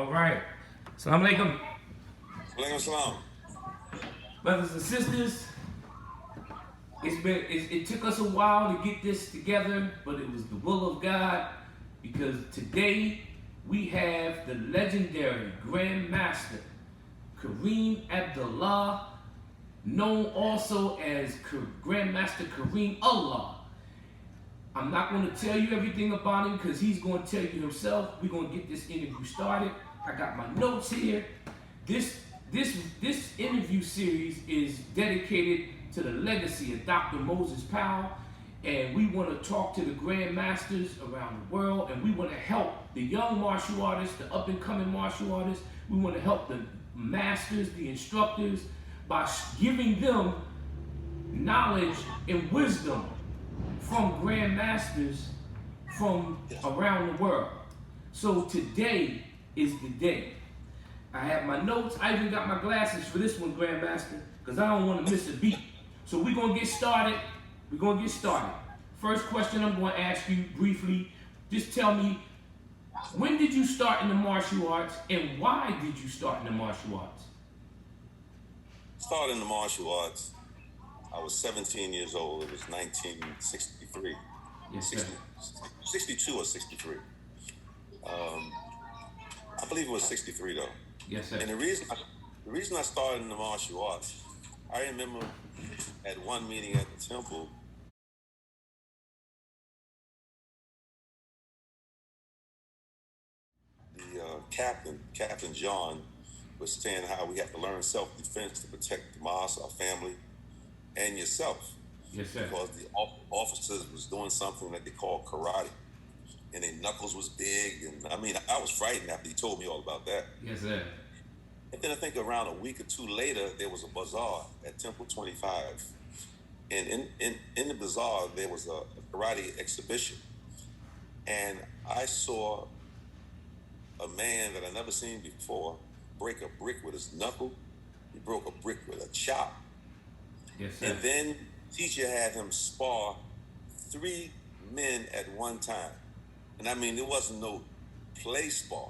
All right. Assalamu alaikum. Walaikum salam. Brothers and sisters, it took us a while to get this together, but it was the will of God because today we have the legendary GrandMaster Karriem AbdAllah, known also as GrandMaster Karriem Allah. I'm not going to tell you everything about him because he's going to tell you himself. We're going to get this interview started. I got my notes here. This interview series is dedicated to the legacy of Dr. Moses Powell, and we want to talk to the grandmasters around the world, and we want to help the young martial artists, the up-and-coming martial artists. We want to help the masters, the instructors, by giving them knowledge and wisdom from grandmasters from around the world. So today is the day. I have my notes. I even got my glasses for this one, Grandmaster, because I don't want to miss a beat. So we're going to get started. First question I'm going to ask you briefly. Just tell me, when did you start in the martial arts and why did you start in the martial arts? Started in the martial arts. I was 17 years old. It was 1963. Yes, sir. 62 or 63. I believe it was 63 though. Yes, sir. And the reason I started in the martial arts, I remember at one meeting at the temple, the Captain John, was saying how we have to learn self-defense to protect the mosque, our family, and yourself. Yes, sir. Because the officers was doing something that they call karate, and their knuckles was big, and I mean, I was frightened after he told me all about that. Yes, sir. And then I think around a week or two later, there was a bazaar at Temple 25, and in the bazaar there was a karate exhibition, and I saw a man that I never seen before break a brick with his knuckle. He broke a brick with a chop. Yes, sir. And then teacher had him spar 3 men at one time. And I mean, it wasn't no play spar.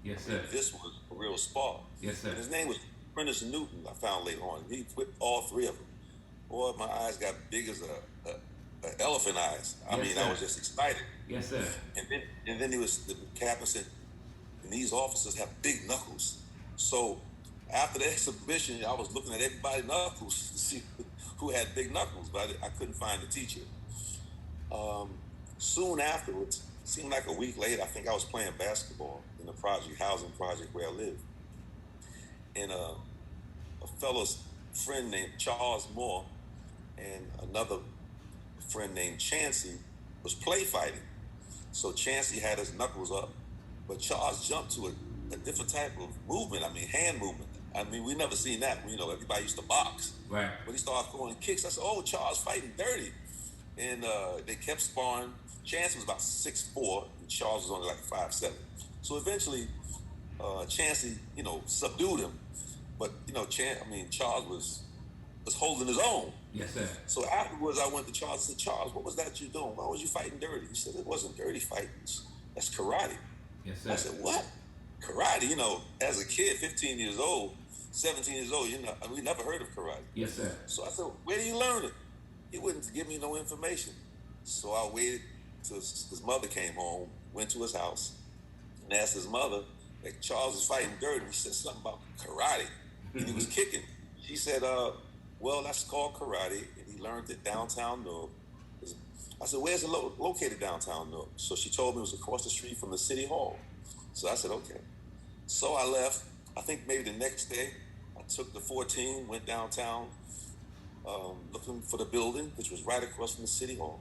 Yes, sir. This was a real spar. Yes, sir. And his name was Prentice Newton, I found later on. He whipped all 3 of them. Boy, my eyes got big as a elephant eyes. I mean, I was just excited. Yes, sir. And then the captain said, and these officers have big knuckles. So after the exhibition, I was looking at everybody's knuckles to see who had big knuckles, but I couldn't find the teacher. Soon afterwards, it seemed like a week later, I think I was playing basketball in a housing project where I lived. And a fellow's friend named Charles Moore and another friend named Chancey was play fighting. So Chancey had his knuckles up, but Charles jumped to a different type of movement. I mean, hand movement. I mean, we never seen that. You know, everybody used to box. Right. But he started throwing kicks. I said, oh, Charles fighting dirty. And they kept sparring. Chance was about 6'4", and Charles was only like 5'7". So eventually, Chancey, subdued him. But, Charles was holding his own. Yes, sir. So afterwards, I went to Charles and said, Charles, what was that you doing? Why was you fighting dirty? He said, it wasn't dirty fighting. That's karate. Yes, sir. I said, what? Karate? As a kid, 15 years old, 17 years old, we never heard of karate. Yes, sir. So I said, where do you learn it? He wouldn't give me no information. So I waited till his mother came home, went to his house, and asked his mother, like, Charles is fighting dirty. He said something about karate, and he was kicking. She said, well, that's called karate, and he learned it downtown Newark. I said, where's it located downtown Newark? So she told me it was across the street from the city hall. So I said, okay. So I left. I think maybe the next day, I took the 14, went downtown, looking for the building, which was right across from the city hall.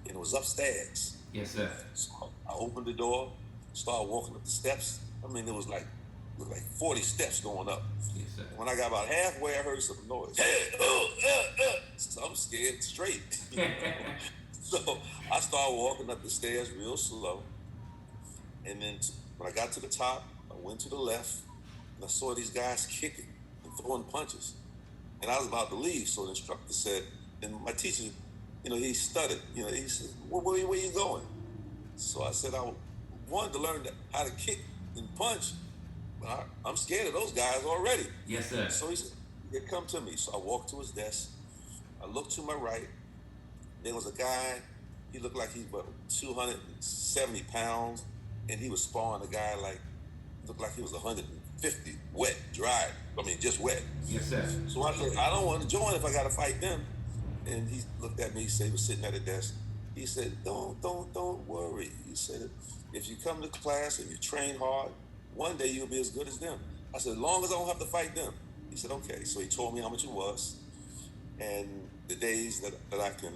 And it was upstairs. Yes, sir. So I opened the door, started walking up the steps. I mean, it was like 40 steps going up. Yes, sir. When I got about halfway, I heard some noise. So I'm scared straight. So I started walking up the stairs real slow. And then when I got to the top, I went to the left, and I saw these guys kicking and throwing punches. And I was about to leave, so the instructor said, and my teacher, he stuttered. He said, where you going? So I said, I wanted to learn how to kick and punch, I'm scared of those guys already. Yes, sir. So he said, yeah, come to me. So I walked to his desk. I looked to my right. There was a guy. He looked like he was 270 pounds, and he was sparring a guy like looked like he was 150, wet, dry. I mean, just wet. Yes, sir. So I said, I don't want to join if I got to fight them. And he looked at me. He said, he was sitting at a desk. He said, don't worry. He said, if you come to class and you train hard, one day you'll be as good as them. I said, as long as I don't have to fight them. He said, okay. So he told me how much it was and the days that I can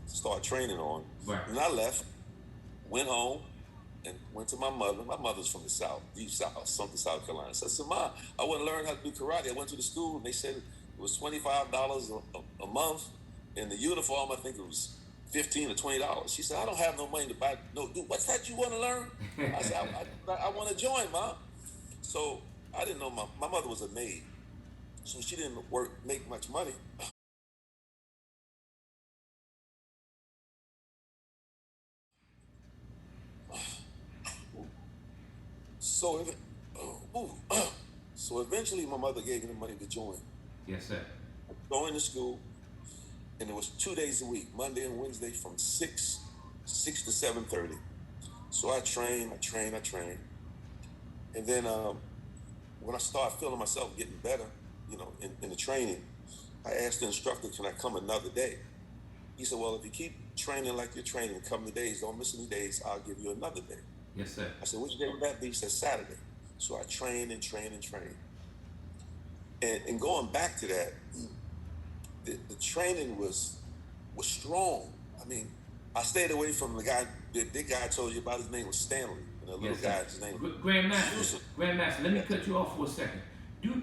start training on. Right. And I left, went home, and went to my mother. My mother's from the South, deep South, something South Carolina. I said, Ma, I want to learn how to do karate. I went to the school, and they said it was $25 a month. And the uniform, I think it was $15 or $20. She said, I don't have no money to buy. No, dude, what's that you want to learn? I said, I want to join, Ma. So I didn't know my mother was a maid. So she didn't make much money. So eventually my mother gave me the money to join. Yes, sir. Going to school, and it was 2 days a week, Monday and Wednesday from 6 to 7:30. So I trained. And then when I started feeling myself getting better, in the training, I asked the instructor, can I come another day? He said, well, if you keep training like you're training, come the days, don't miss any days, I'll give you another day. Yes, sir. I said, which day would that be? He said, Saturday. So I trained. And going back to that, the training was strong. I mean, I stayed away from the guy, the big guy I told you about. His name was Stanley. And the little guy, his name was Grandmaster, let me cut you off for a second.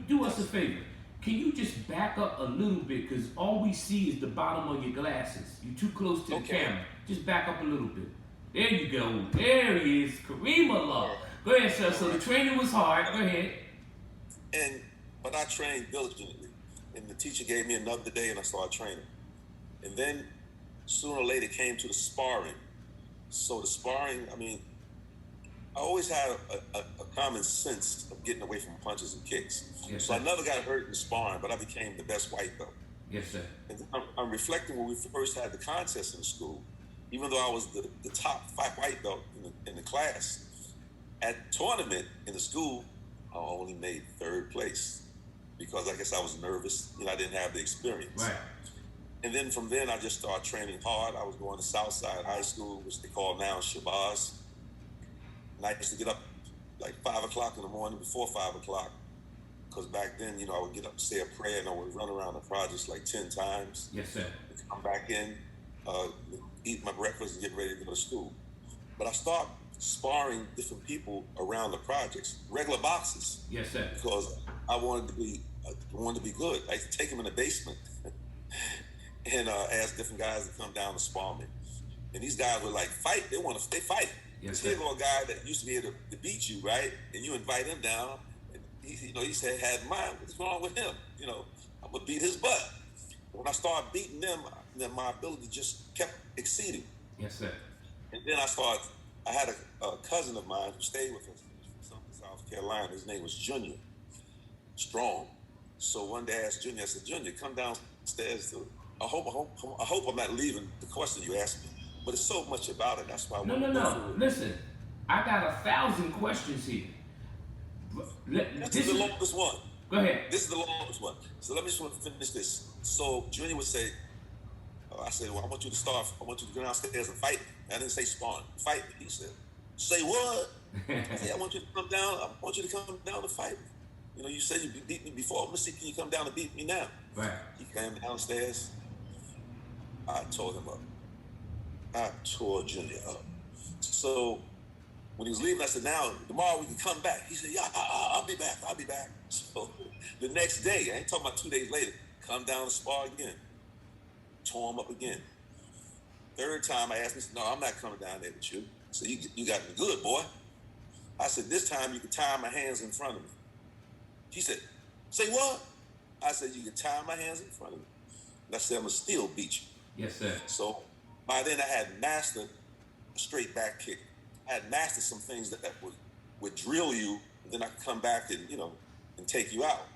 Do us a favor. Can you just back up a little bit? Because all we see is the bottom of your glasses. You're too close to the camera. Just back up a little bit. There you go. There he is. Karriem Allah. Go ahead, sir. So the training was hard. Go ahead. But I trained diligently. And the teacher gave me another day and I started training. And then sooner or later came to the sparring. So the sparring, I mean, I always had a common sense of getting away from punches and kicks. Yes, so I never got hurt in sparring, but I became the best white belt. Yes, sir. And I'm reflecting when we first had the contest in the school, even though I was the top 5 white belt in the class, at tournament in the school, I only made 3rd place because I guess I was nervous. I didn't have the experience. Right. And then from then, I just started training hard. I was going to Southside High School, which they call now Shabazz. And I used to get up like 5 o'clock in the morning, before 5 o'clock, because back then, I would get up and say a prayer, and I would run around the projects like 10 times. Yes, sir. Come back in, eat my breakfast, and get ready to go to school. But I started sparring different people around the projects, regular boxers. Yes, sir. Because I wanted to be good. I used to take them in the basement and ask different guys to come down and spar me. And these guys were like, fight. They fight. Yes, Here's a guy that used to be able to beat you, right? And you invite him down. And he said, had mine. What's wrong with him? I'm going to beat his butt. When I started beating them, then my ability just kept exceeding. Yes, sir. And then I had a cousin of mine who stayed with us from South Carolina. His name was Junior, strong. So one day I asked Junior, I said, Junior, come downstairs. I hope I'm not leaving the question you asked me. But it's so much about it. That's why I want to go through it. Listen, I got 1,000 questions here. This is the longest one. Go ahead. This is the longest one. So let me just finish this. So Junior would say, I said, well, I want you to go downstairs and fight me. I didn't say spawn, fight me. He said, say what? I said, I want you to come down. I want you to come down and fight me. You said you beat me before. Let me see, can you come down and beat me now? Right. He came downstairs. I tore him up. I tore Junior up. So when he was leaving, I said, now, tomorrow we can come back. He said, yeah, I'll be back. So the next day, I ain't talking about 2 days later, come down and spar again. Tore him up again. 3rd time, I asked him, no, I'm not coming down there with you. So you got me good, boy. I said, this time you can tie my hands in front of me. He said, say what? I said, you can tie my hands in front of me. And I said, I'm going to still beat you. Yes, sir. So by then I had mastered a straight back kick. I had mastered some things that would drill you then I could come back and, and take you out.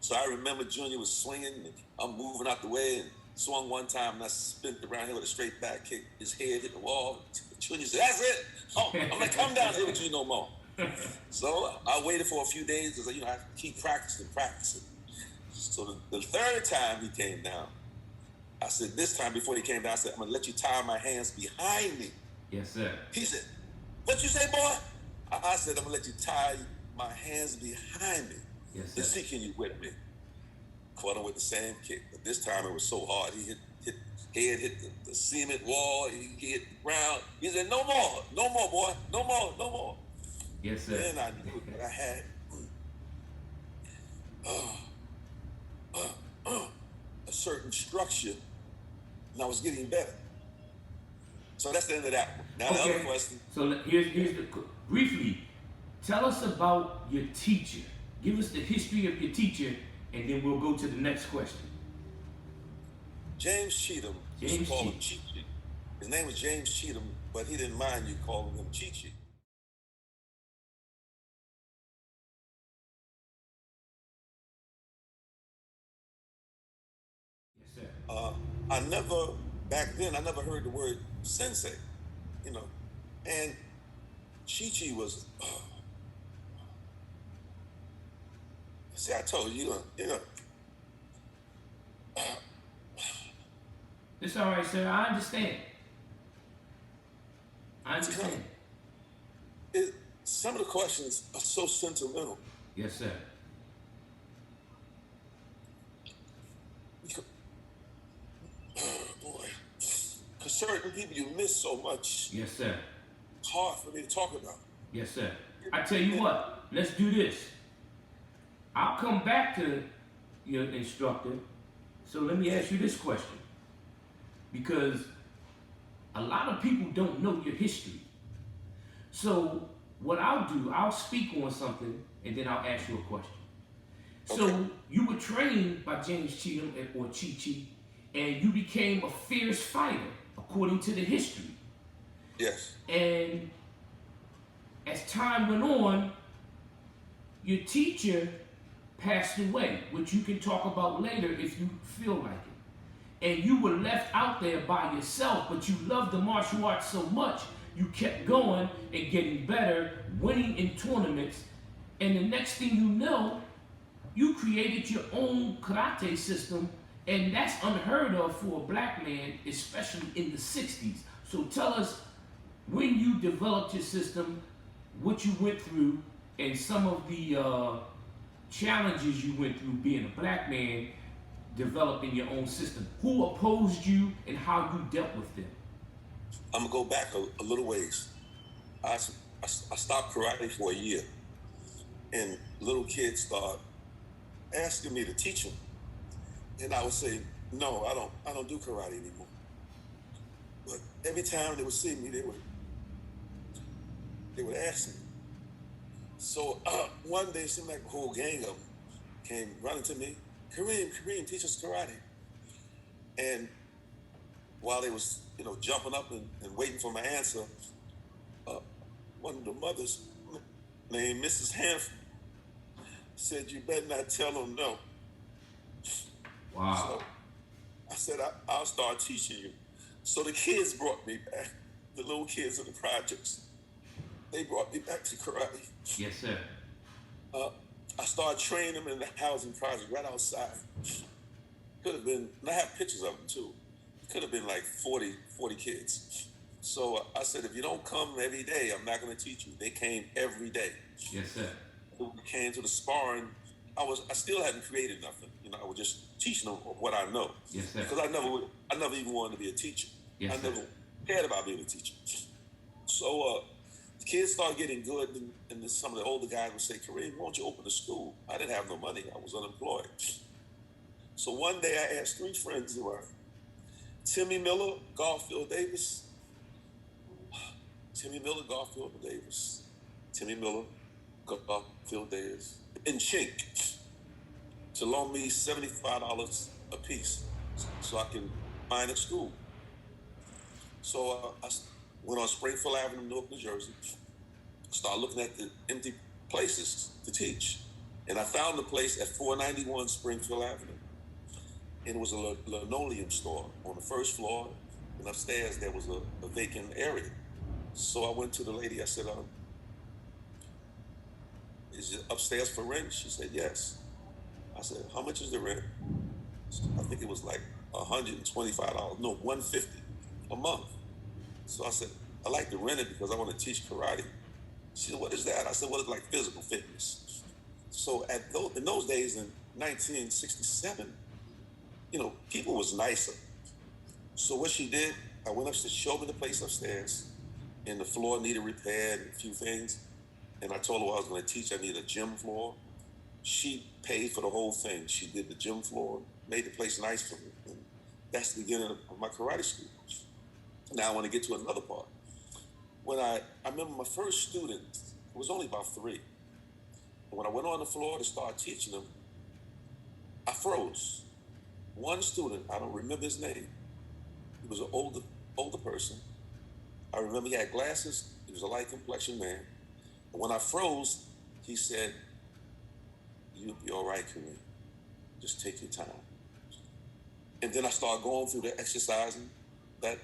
So I remember Junior was swinging, and I'm moving out the way, and swung one time, and I spent around here with a straight back kick. His head hit the wall. Junior said, "That's it. Oh, I'm gonna come down here with you no more." So I waited for a few days because I keep practicing. So the third time he came down, I said, this time before he came down, I said, "I'm gonna let you tie my hands behind me." Yes, sir. He said, "What you say, boy?" I said, "I'm gonna let you tie my hands behind me." Yes, sir. Let's see, can you whip me? Caught him with the same kick, but this time it was so hard. He hit the cement wall. He hit the ground. He said, "No more, boy, no more." Yes, sir. Then I knew that I had a certain structure, and I was getting better. So that's the end of that one. Now the other question. So here's the briefly. Tell us about your teacher. Give us the history of your teacher, and then we'll go to the next question. James Cheatham. James call him Cheatham. Chi-Chi. His name was James Cheatham, but he didn't mind you calling him Chi-Chi. Yes, sir. Back then, I never heard the word sensei, and Chi-Chi was, see, I told you, It's all right, sir. I understand. Some of the questions are so sentimental. Yes, sir. Boy, because certain people you miss so much. Yes, sir. It's hard for me to talk about. Yes, sir. I tell you what, let's do this. I'll come back to your instructor. So let me ask you this question. Because a lot of people don't know your history. So what I'll do, I'll speak on something and then I'll ask you a question. So Okay. you were trained by James Cheatham or Chi-Chi, and you became a fierce fighter according to the history. Yes. And as time went on, your teacher passed away, which you can talk about later if you feel like it. And you were left out there by yourself, but you loved the martial arts so much, you kept going and getting better, winning in tournaments. And the next thing you know, you created your own karate system, and that's unheard of for a black man, especially in the 60s. So tell us when you developed your system, what you went through, and some of the challenges you went through being a black man developing your own system. Who opposed you and how you dealt with them? I'm going to go back a little ways. I stopped karate for a year, and little kids start asking me to teach them. And I would say, "No, I don't do karate anymore." But every time they would see me, they would ask me. So one day, it seemed like a whole gang of them came running to me. Karriem, teach us karate." And while they was, jumping up and waiting for my answer, one of the mothers named Mrs. Hanford said, "You better not tell them no." Wow. So I said, I'll start teaching you. So the kids brought me back, the little kids in the projects. They brought me back to karate. Yes, sir. I started training them in the housing project right outside. Could have been, and I have pictures of them too. It could have been like 40 kids. So I said, if you don't come every day, I'm not going to teach you. They came every day. Yes, sir. When we came to the sparring, I still hadn't created nothing. I was just teaching them what I know. Yes, sir. Because I never even wanted to be a teacher. Yes, I sir. never cared about being a teacher. So the kids started getting good, and some of the older guys would say, "Karriem, why don't you open a school?" I didn't have no money. I was unemployed. So one day I asked 3 friends of mine, Timmy Miller, Garfield Davis, Timmy Miller, Garfield Davis, Timmy Miller, Garfield Davis, and Chink, to loan me $75 a piece so I can find a school. So I went on Springfield Avenue, Newark, New Jersey, started looking at the empty places to teach. And I found a place at 491 Springfield Avenue. And it was a linoleum store on the first floor, and upstairs there was a vacant area. So I went to the lady, I said, is it upstairs for rent? She said, yes. I said, how much is the rent? I think it was like $125, no, $150 a month. So I said, I like to rent it because I want to teach karate. She said, what is that? I said, well, it's like physical fitness. So in those days, in 1967, you know, people was nicer. So what she did, I went upstairs, showed me the place upstairs, and the floor needed repaired and a few things. And I told her what I was going to teach. I needed a gym floor. She paid for the whole thing. She did the gym floor, made the place nice for me. And that's the beginning of my karate school. Now I want to get to another part. When I remember my first student, it was only about 3. And when I went on the floor to start teaching them, I froze. One student, I don't remember his name. He was an older person. I remember he had glasses. He was a light complexion man. And when I froze, he said, you'll be all right, Karriem. Just take your time. And then I started going through the exercising that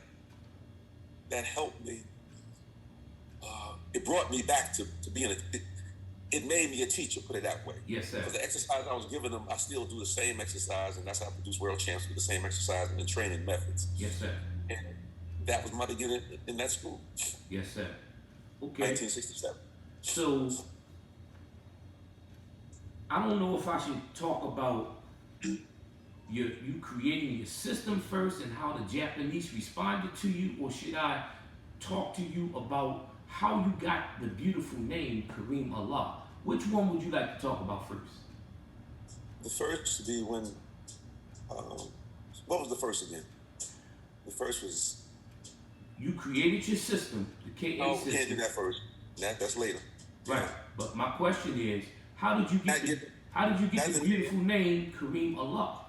helped me. It brought me back to being it made me a teacher, put it that way. Yes, sir. Because the exercise I was giving them, I still do the same exercise, and that's how I produce world champs with the same exercise and the training methods. Yes, sir. And that was my beginning in that school. Yes, sir. Okay. 1967. So, I don't know if I should talk about you creating your system first and how the Japanese responded to you, or should I talk to you about how you got the beautiful name Karriem Allah? Which one would you like to talk about first? The first would be when, what was the first again? The first was... You created your system, the KA system. We can't do that first. That's later. Right, but my question is, how did you get the beautiful name Karriem Allah?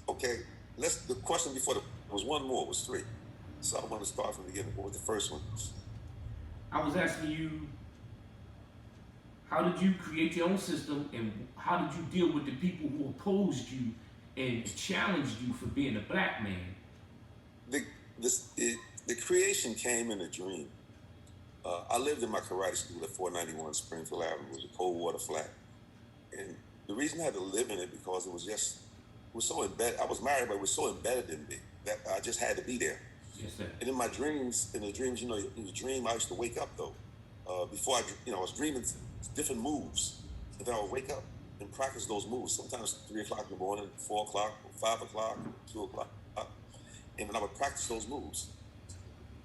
Okay, the question before was one more, was 3. So I want to start from the beginning. What was the first one? I was asking you, how did you create your own system, and how did you deal with the people who opposed you and challenged you for being a black man? The creation came in a dream. I lived in my karate school at 491 Springfield Avenue. It was a cold water flat. And the reason I had to live in it because it was so embedded. I was married, but it was so embedded in me that I just had to be there. Yes, sir. And in the dreams, you know, in the dream, I used to wake up though. Before I was dreaming different moves. And then I would wake up and practice those moves. Sometimes 3 o'clock in the morning, 4 o'clock, 5 o'clock, 2 o'clock. And then I would practice those moves.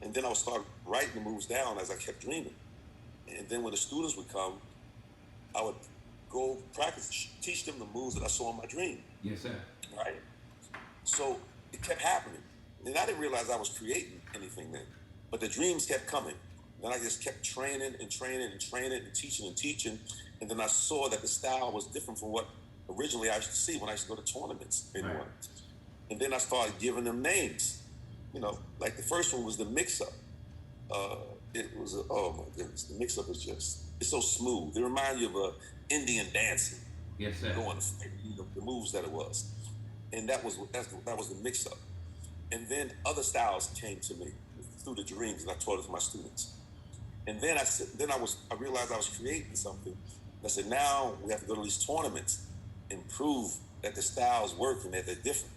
And then I would start writing the moves down as I kept dreaming. And then when the students would come, I would go practice, teach them the moves that I saw in my dream. Yes, sir. Right? So it kept happening. And I didn't realize I was creating anything then. But the dreams kept coming. Then I just kept training and training and training and teaching. And then I saw that the style was different from what originally I used to see when I used to go to tournaments. Right. And then I started giving them names. You know, like the first one was the mix-up. It was, oh my goodness, the mix-up is it's so smooth. It reminded you of Indian dancing. Yes, sir. Going, the moves that it was. And that was the mix-up. And then other styles came to me through the dreams, and I taught it to my students. And then I realized I was creating something. I said, now we have to go to these tournaments and prove that the styles work and that they're different.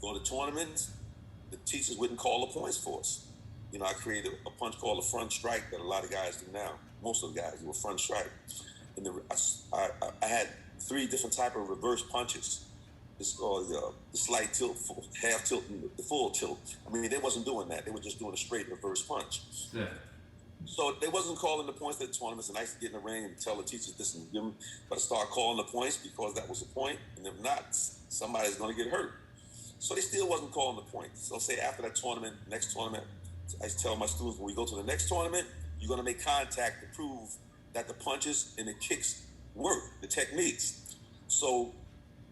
Go to tournaments, the teachers wouldn't call the points for us. You know, I created a punch called a front strike that a lot of guys do now. Most of the guys do a front strike. And I had 3 different type of reverse punches. It's called the slight tilt, half tilt, and the full tilt. I mean, they wasn't doing that. They were just doing a straight reverse punch. Yeah. So they wasn't calling the points at the tournaments, and I used to get in the ring and tell the teachers this and give them, but I started calling the points because that was the point, and if not, somebody's going to get hurt. So they still wasn't calling the points. So say after that tournament, next tournament, I used to tell my students, when we go to the next tournament, you're going to make contact to prove that the punches and the kicks work, the techniques. So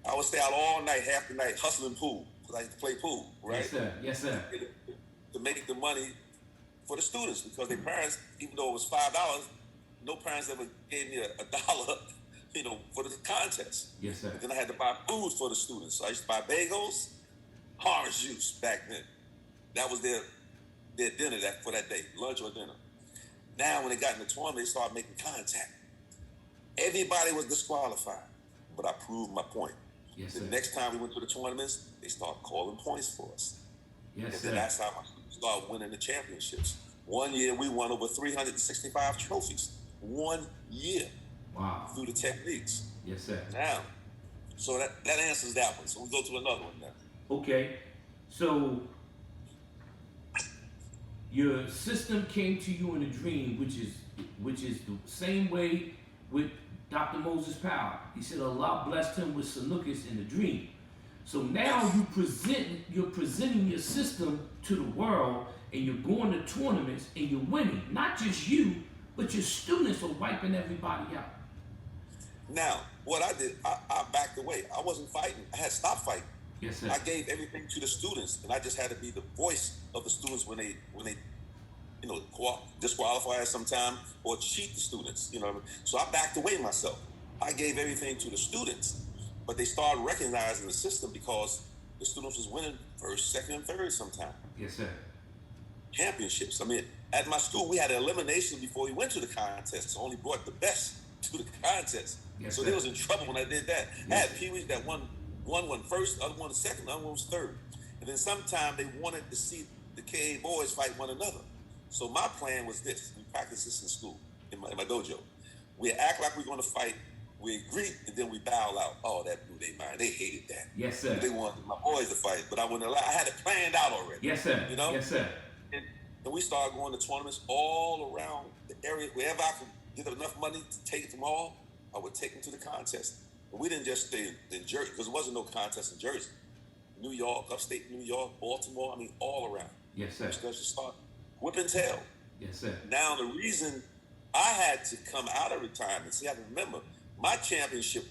I would stay out all night, half the night, hustling pool, because I used to play pool, right? Yes, sir. Yes, sir. To make the money for the students, because their parents, even though it was $5, no parents ever gave me a dollar, for the contest. Yes, sir. And then I had to buy food for the students. So I used to buy bagels, orange juice back then. That was their dinner for that day, lunch or dinner. Now, when they got in the tournament, they started making contact. Everybody was disqualified, but I proved my point. Yes, the sir. next time we went to the tournaments, they started calling points for us. Yes, and sir. then that's how I started winning the championships. One year, we won over 365 trophies. 1 year. Wow. Through the techniques. Yes, sir. Now, so that answers that one. So we go to another one now. Okay. So your system came to you in a dream, which is the same way with Dr. Moses Powell. He said Allah blessed him with Sanukas in a dream. So now you're presenting your system to the world, and you're going to tournaments and you're winning. Not just you, but your students are wiping everybody out. Now, what I did, I backed away. I wasn't fighting. I had stopped fighting. Yes, sir. I gave everything to the students, and I just had to be the voice of the students when they disqualify us sometime or cheat the students. So I backed away myself. I gave everything to the students, but they started recognizing the system because the students was winning first, second, and third sometime. Yes, sir. Championships. I mean, at my school, we had an elimination before we went to the contest. So only brought the best to the contest. Yes, so sir. they was in trouble when I did that. Yes. I had Pee-wees that won first, the other one second, the other one was third. And then sometime they wanted to see the KA boys fight one another. So my plan was this. We practiced this in school, in my dojo. We act like we're going to fight. We agree, and then we bow out. Oh, that blew their mind. They hated that. Yes, sir. They wanted my boys to fight, but I wouldn't allow. I had it planned out already. Yes, sir. Yes, sir. And we started going to tournaments all around the area. Wherever I could get enough money to take them all, I would take them to the contest. But we didn't just stay in Jersey, because there wasn't no contest in Jersey. New York, upstate New York, Baltimore, all around. Yes, sir. We just start whipping tail. Yes, sir. Now, the reason I had to come out of retirement, see, I can remember, my championship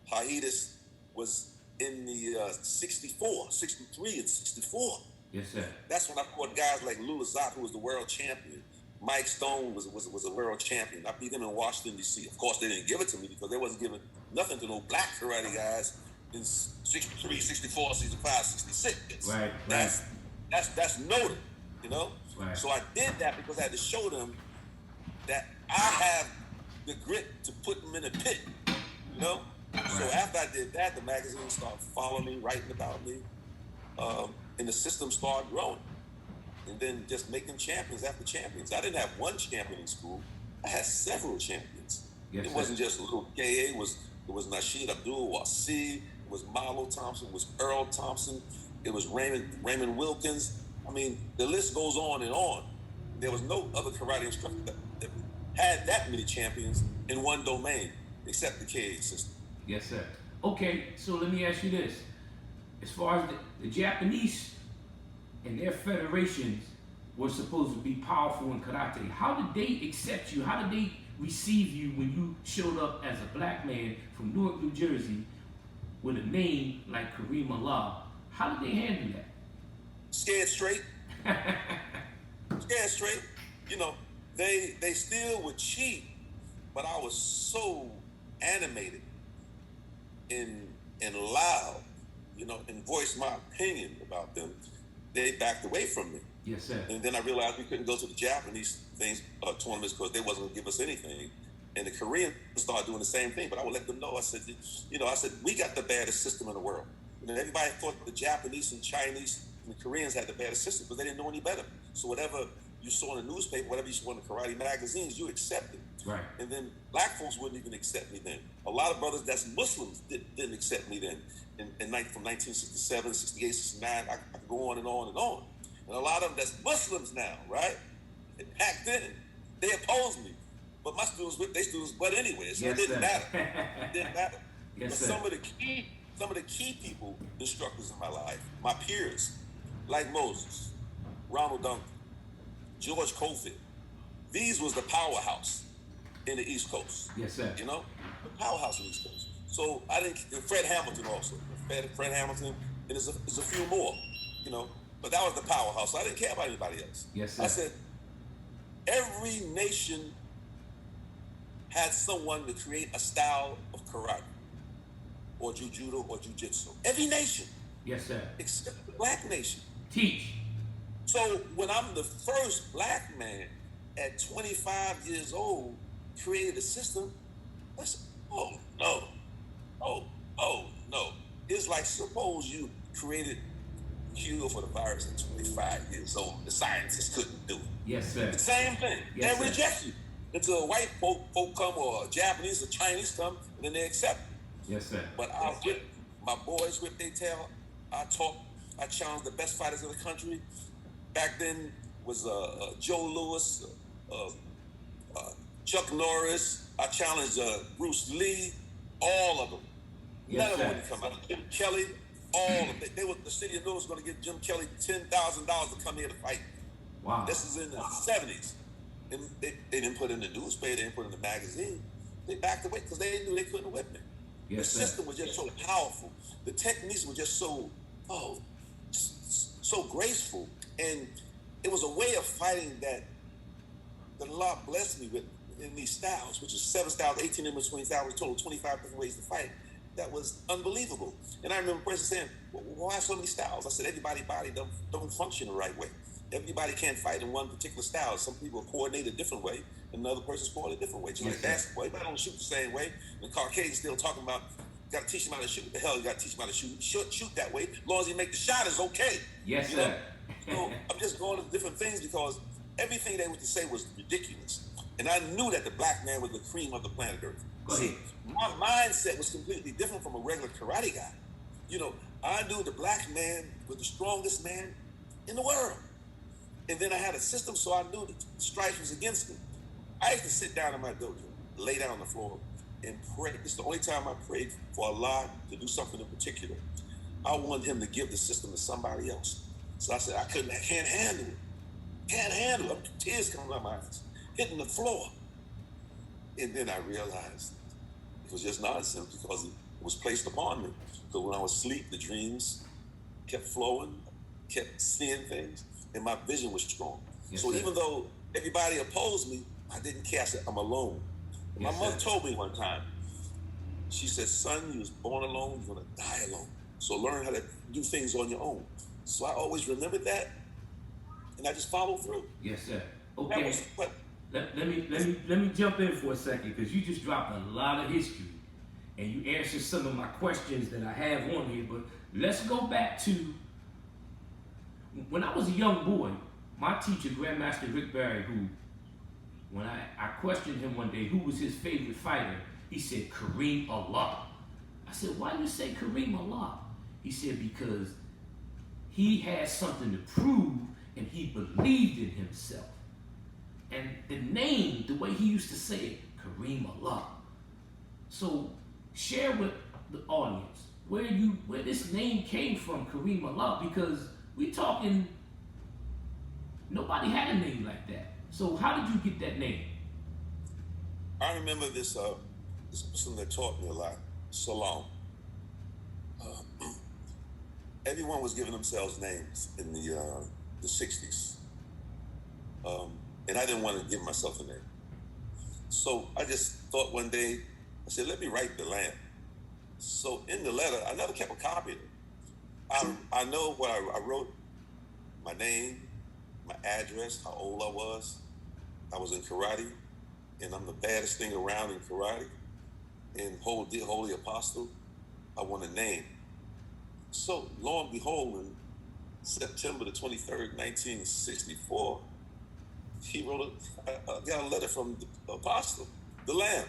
hiatus was in the 63 and 64. Yes, sir. That's when I fought guys like Lou Lazat, who was the world champion. Mike Stone was a world champion. I beat him in Washington, D.C. Of course, they didn't give it to me because they wasn't giving nothing to no black karate guys in 63, 64, 65, 66. Right. That's noted, Right. So I did that because I had to show them that I have the grit to put them in a pit, Right. So after I did that, the magazine started following me, writing about me, and the system started growing. And then just making champions after champions. I didn't have one champion in school. I had several champions. Yes, it wasn't just little KA. It was Nasheed Abdul-Wasi. It was Marlo Thompson. It was Earl Thompson. It was Raymond Wilkins. The list goes on and on. There was no other karate instructor that had that many champions in one domain except the KA system. Yes, sir. Okay, so let me ask you this. As far as the Japanese and their federations were supposed to be powerful in karate, how did they accept you? How did they receive you when you showed up as a black man from Newark, New Jersey with a name like Karriem Allah? How did they handle that? Scared straight. Scared straight. They still would cheat, but I was so animated and loud, and voiced my opinion about them. They backed away from me. Yes, sir. And then I realized we couldn't go to the Japanese tournaments because they wasn't going to give us anything. And the Koreans started doing the same thing, but I would let them know. I said, we got the baddest system in the world. Everybody thought the Japanese and Chinese and the Koreans had the baddest system, but they didn't know any better. So whatever you saw in the newspaper, whatever you saw in the karate magazines, you accepted. Right. And then black folks wouldn't even accept me then. A lot of brothers that's Muslims didn't accept me then. From 1967, 68, 69, I could go on and on and on. And a lot of them that's Muslims now, right? And back then, they opposed me. But my students, they students, but anyway, so yes, it didn't sir. matter. It didn't matter. Yes, but sir. some of the key people, instructors in my life, my peers, like Moses, Ronald Duncan, George Cofield, these was the powerhouse in the East Coast. Yes, sir. The powerhouse in the East Coast. So I didn't. And Fred Hamilton also. Fred Hamilton, and there's a few more, But that was the powerhouse. So I didn't care about anybody else. Yes, sir. I said, Every nation had someone to create a style of karate or judo or jujitsu. Every nation. Yes, sir. Except the black nation. Teach. So when I'm the first black man at 25 years old, created a system, I said, oh no, oh no. It's like suppose you created a cure for the virus at 25 years old. The scientists couldn't do it. Yes, sir. The same thing. Yes, They reject you. Until a white folk come or a Japanese or Chinese come, and then they accept it. Yes, sir. But my boys whip their tail. I challenged the best fighters in the country. Back then was Joe Louis, Chuck Norris. I challenged Bruce Lee, all of them. None of them wouldn't come out. Jim Kelly, all of them. The city of Louis was going to give Jim Kelly $10,000 to come here to fight. Wow. This is in the 70s. And they didn't put it in the newspaper, they didn't put it in the magazine. They backed away because they knew they couldn't whip me. Yes, the system was just so powerful. The techniques were just so graceful. And it was a way of fighting that Allah blessed me with in these styles, which is 7 styles, 18 in between styles, total 25 different ways to fight. That was unbelievable. And I remember a person saying, well, why so many styles? I said, everybody's body don't function the right way. Everybody can't fight in one particular style. Some people coordinate a different way, and another person's coordinate a different way. Just like basketball, everybody don't shoot the same way. And Caucasians still talking about, got to teach him how to shoot. What the hell, you got to teach him how to shoot that way. As long as he make the shot, is okay. Yes, sir. So I'm just going to different things because everything they were to say was ridiculous. And I knew that the black man was the cream of the planet Earth. See, my mindset was completely different from a regular karate guy. I knew the black man was the strongest man in the world. And then I had a system, so I knew the strife was against me. I used to sit down in my dojo, lay down on the floor, and pray. This is the only time I prayed for Allah to do something in particular. I wanted him to give the system to somebody else. So I said, I can't handle it. Can't handle it. Tears coming out my eyes, hitting the floor. And then I realized it was just nonsense because it was placed upon me. So when I was asleep, the dreams kept flowing, kept seeing things. And my vision was strong. Yes, so even though everybody opposed me, I didn't care. I said, I'm alone. Yes, my mother told me one time, she said, son, you was born alone, you're gonna die alone. So learn how to do things on your own. So I always remembered that, and I just followed through. Yes, sir. Okay. Let me jump in for a second, because you just dropped a lot of history, and you answered some of my questions that I have on here, but let's go back to when I was a young boy. My teacher, GrandMaster Karriem who, when I questioned him one day who was his favorite fighter, he said Karriem Allah. I said, why do you say Karriem Allah? He said, because he had something to prove and he believed in himself. And the name, the way he used to say it, Karriem Allah. So share with the audience where this name came from, Karriem Allah, because we talking, nobody had a name like that. So how did you get that name? I remember this person that taught me a lot, Salam. Everyone was giving themselves names in the 60s. And I didn't want to give myself a name. So I just thought one day, I said, let me write the land. So in the letter, I never kept a copy of it. I know what I wrote, my name, my address, how old I was. I was in karate, and I'm the baddest thing around in karate. And Holy Apostle, I want a name. So lo and behold, in September the 23rd, 1964, he got a letter from the Apostle, the Lamb.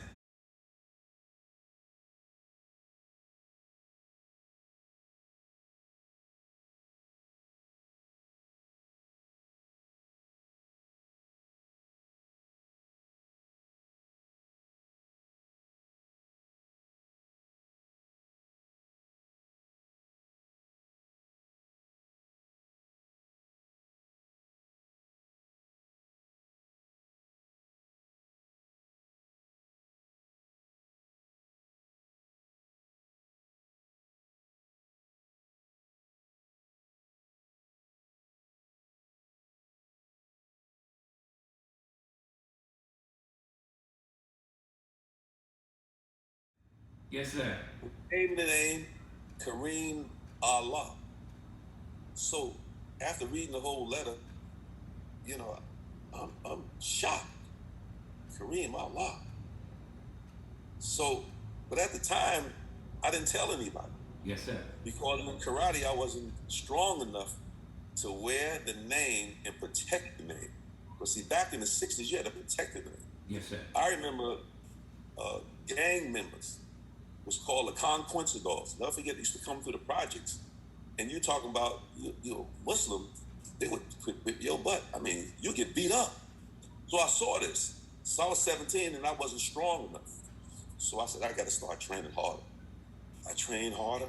Yes, sir. Gave me the name Karriem Allah. So after reading the whole letter, you know, I'm shocked. Karriem Allah. So, but at the time, I didn't tell anybody. Yes, sir. Because in karate, I wasn't strong enough to wear the name and protect the name. Because see, back in the 60s, you had to protect the name. Yes, sir. I remember gang members was called the Conquistadors. Never forget, they used to come through the projects. And you talking about, Muslim, they would whip your butt. I mean, you get beat up. So I saw this. So I was 17 and I wasn't strong enough. So I said, I got to start training harder. I trained harder,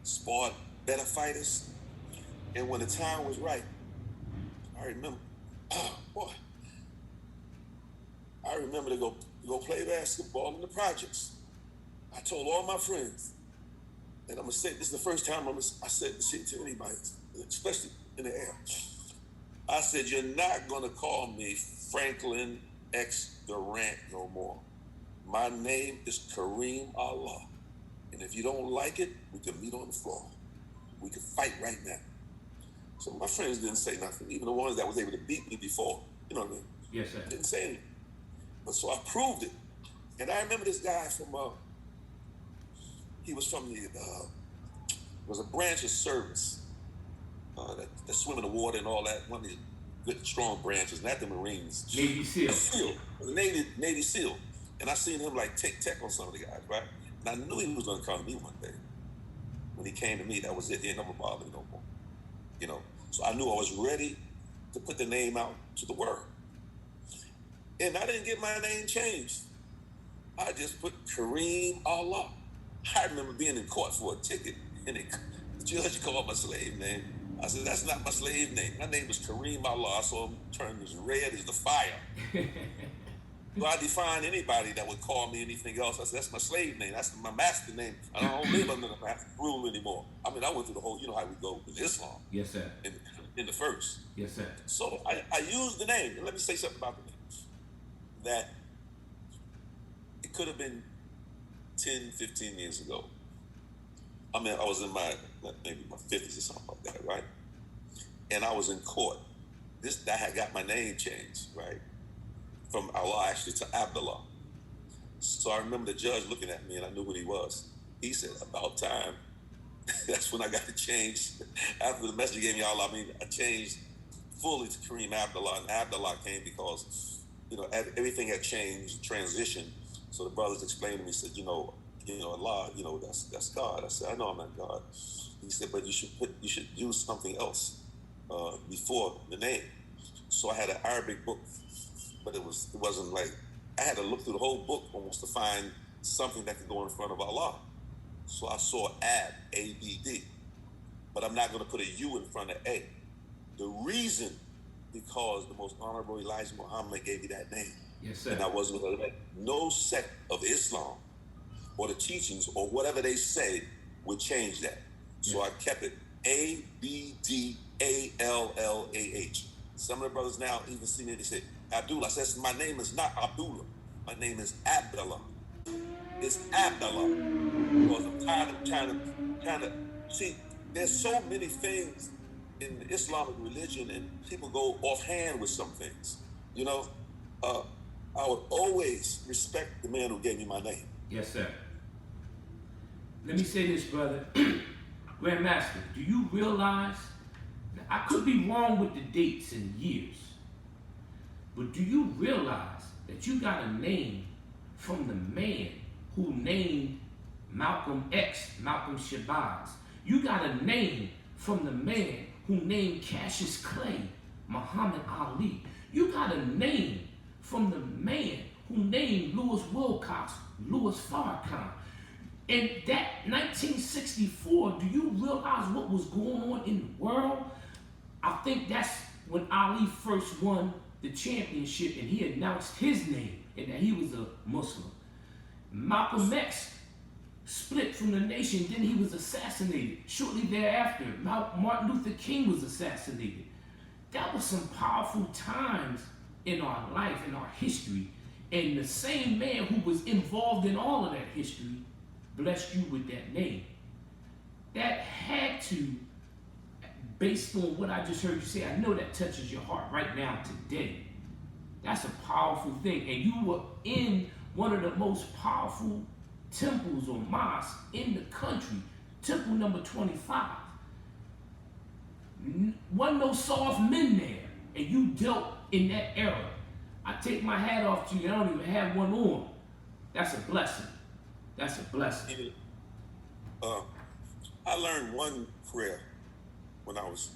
sparred better fighters. And when the time was right, I remember, I remember to go play basketball in the projects. I told all my friends, and I'm gonna say this is the first time I said this shit to anybody, especially in the air. I said, you're not gonna call me Franklin X Durant no more. My name is Karriem Allah. And if you don't like it, we can meet on the floor. We can fight right now. So my friends didn't say nothing, even the ones that was able to beat me before, you know what I mean? Yes, sir. Didn't say anything. But so I proved it. And I remember this guy from, he was from was a branch of service that swim in the water and all that, one of the good, strong branches, not the Marines. Navy SEAL. Navy SEAL. And I seen him like take tech on some of the guys, right? And I knew he was gonna come to me one day. When he came to me, that was it. He ain't never bothered me no more. So I knew I was ready to put the name out to the world. And I didn't get my name changed. I just put Karriem Allah. I remember being in court for a ticket, and the judge called my slave name. I said, that's not my slave name. My name is Karriem Allah. I saw him turn as red as the fire. So I define anybody that would call me anything else. I said, that's my slave name. That's my master name. I don't live under the master rule anymore. I mean, I went through the whole, you know how we go with Islam. Yes, sir. In the first. Yes, sir. So I used the name. And let me say something about the name. That it could have been 10, 15 years ago. I mean, I was in maybe my 50s or something like that, right? And I was in court. I had got my name changed, right? From Allah actually to AbdAllah. So I remember the judge looking at me and I knew what he was. He said, about time. That's when I got to change. After the message gave me Allah, I changed fully to Karriem AbdAllah. And AbdAllah came because, everything had changed, transitioned. So the brothers explained to me, said, Allah, that's God. I said, I know I'm not God. He said, but you should use something else before the name. So I had an Arabic book, but it wasn't like, I had to look through the whole book almost to find something that could go in front of Allah. So I saw A-B-D, but I'm not going to put a U in front of A. The reason, because the most honorable Elijah Muhammad gave you that name. Yes, sir. And I wasn't going to let no sect of Islam or the teachings or whatever they say would change that. So I kept it A-B-D-A-L-L-A-H. Some of the brothers now even see me, they say, Abdullah. I says, my name is not Abdullah. My name is AbdAllah. It's AbdAllah. Because I'm tired of trying to see, there's so many things in the Islamic religion and people go offhand with some things. I would always respect the man who gave me my name. Yes, sir. Let me say this, brother. GrandMaster, do you realize, I could be wrong with the dates and years, but do you realize that you got a name from the man who named Malcolm X, Malcolm Shabazz? You got a name from the man who named Cassius Clay, Muhammad Ali. You got a name from the man who named Louis Wilcox, Louis Farrakhan. In that 1964, do you realize what was going on in the world? I think that's when Ali first won the championship and he announced his name and that he was a Muslim. Malcolm X split from the nation, then he was assassinated. Shortly thereafter, Martin Luther King was assassinated. That was some powerful times in our life, in our history. And the same man who was involved in all of that history blessed you with that name. That had to, based on what I just heard you say, I know that touches your heart right now today. That's a powerful thing. And you were in one of the most powerful temples or mosques in the country, temple number 25. Wasn't no soft men there, and you dealt in that era. I take my hat off to you. I don't even have one on. That's a blessing. That's a blessing. I learned one prayer when I was,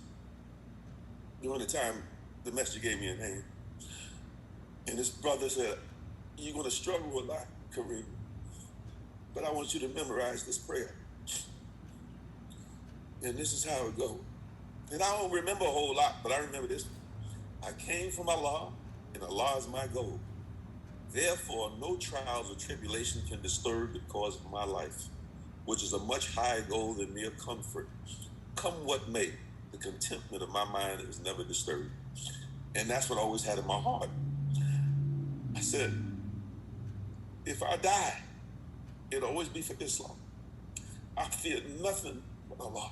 during the time the messenger gave me a name. And this brother said, you're going to struggle a lot, Karriem, but I want you to memorize this prayer. And this is how it goes. And I don't remember a whole lot, but I remember this. I came from Allah, and Allah is my goal. Therefore, no trials or tribulation can disturb the cause of my life, which is a much higher goal than mere comfort. Come what may, the contentment of my mind is never disturbed. And that's what I always had in my heart. I said, if I die, it'll always be for Islam. I fear nothing but Allah.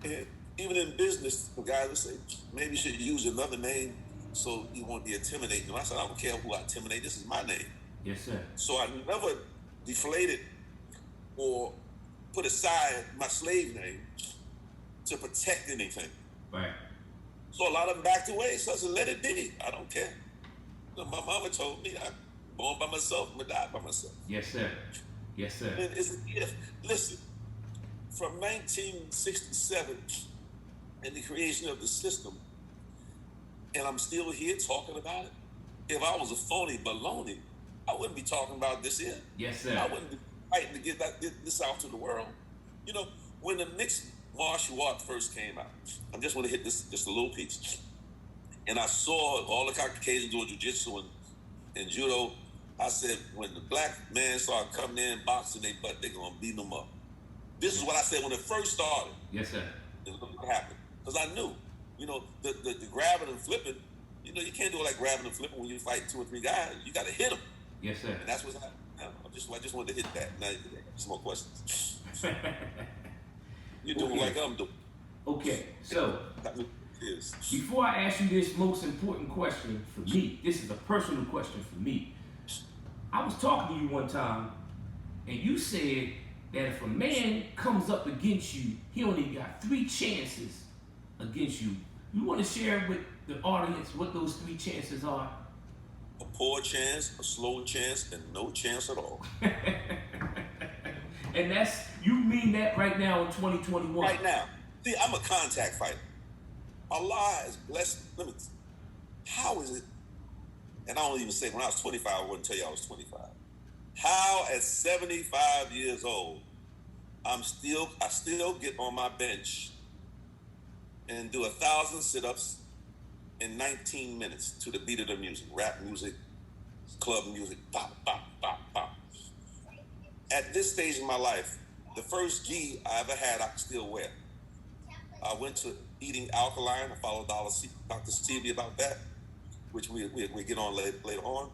And even in business, the guys will say, maybe you should use another name so you won't be intimidating. And I said, I don't care who I intimidate, this is my name. Yes, sir. So I never deflated or put aside my slave name to protect anything. Right. So a lot of them backed away. So I said, let it be. I don't care. You know, my mama told me I'm born by myself, I'm gonna die by myself. Yes, sir. Yes, sir. And it's a gift. Listen, from 1967 and the creation of the system, and I'm still here talking about it. If I was a phony baloney, I wouldn't be talking about this here. Yes, sir. I wouldn't be fighting to get this out to the world. You know, when the mixed martial art first came out, I just want to hit this just a little piece. And I saw all the Caucasians doing jiu-jitsu and judo. I said, when the black man started coming in, boxing their butt, they're going to beat them up. This is what I said when it first started. Yes, sir. And look what happened. Because I knew, you know, the grabbing and flipping, you know, you can't do it like grabbing and flipping when you fight 2 or 3 guys. You got to hit them. Yes, sir. And that's what's happening. I just wanted to hit that. Now, some more questions. You're doing like I'm doing. Okay, so before I ask you this most important question for me, this is a personal question for me. I was talking to you one time, and you said that if a man comes up against you, he only got 3 chances against you. You want to share with the audience what those 3 chances are? A poor chance, a slow chance, and no chance at all. And you mean that right now in 2021? Right now. See, I'm a contact fighter. Allah has blessed. How is it? And I don't even say when I was 25, I wouldn't tell you I was 25. How at 75 years old, I still get on my bench and do 1,000 sit-ups in 19 minutes to the beat of the music, rap music, club music, pop, pop, pop, pop. At this stage in my life, the first gi I ever had, I can still wear. I went to eating alkaline. I followed Dr. Stevie about that, which we get on later on.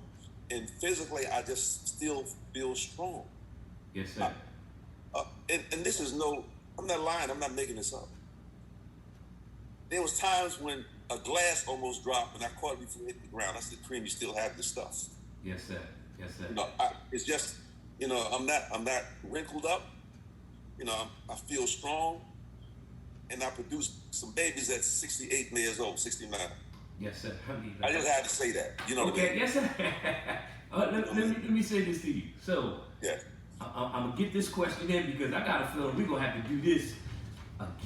And physically, I just still feel strong. Yes, sir. And this is I'm not lying. I'm not making this up. There was times when a glass almost dropped and I caught it before it hit the ground. I said, Karriem, you still have this stuff. Yes, sir. Yes, sir. You know, it's just, you know, I'm not wrinkled up. You know, I feel strong. And I produced some babies at 68 years old, 69. Yes, sir. I just had to say that. You know okay, what I mean? Yes, sir. let me say this to you. So, yeah. I'm going to get this question in because I got a feeling we're going to have to do this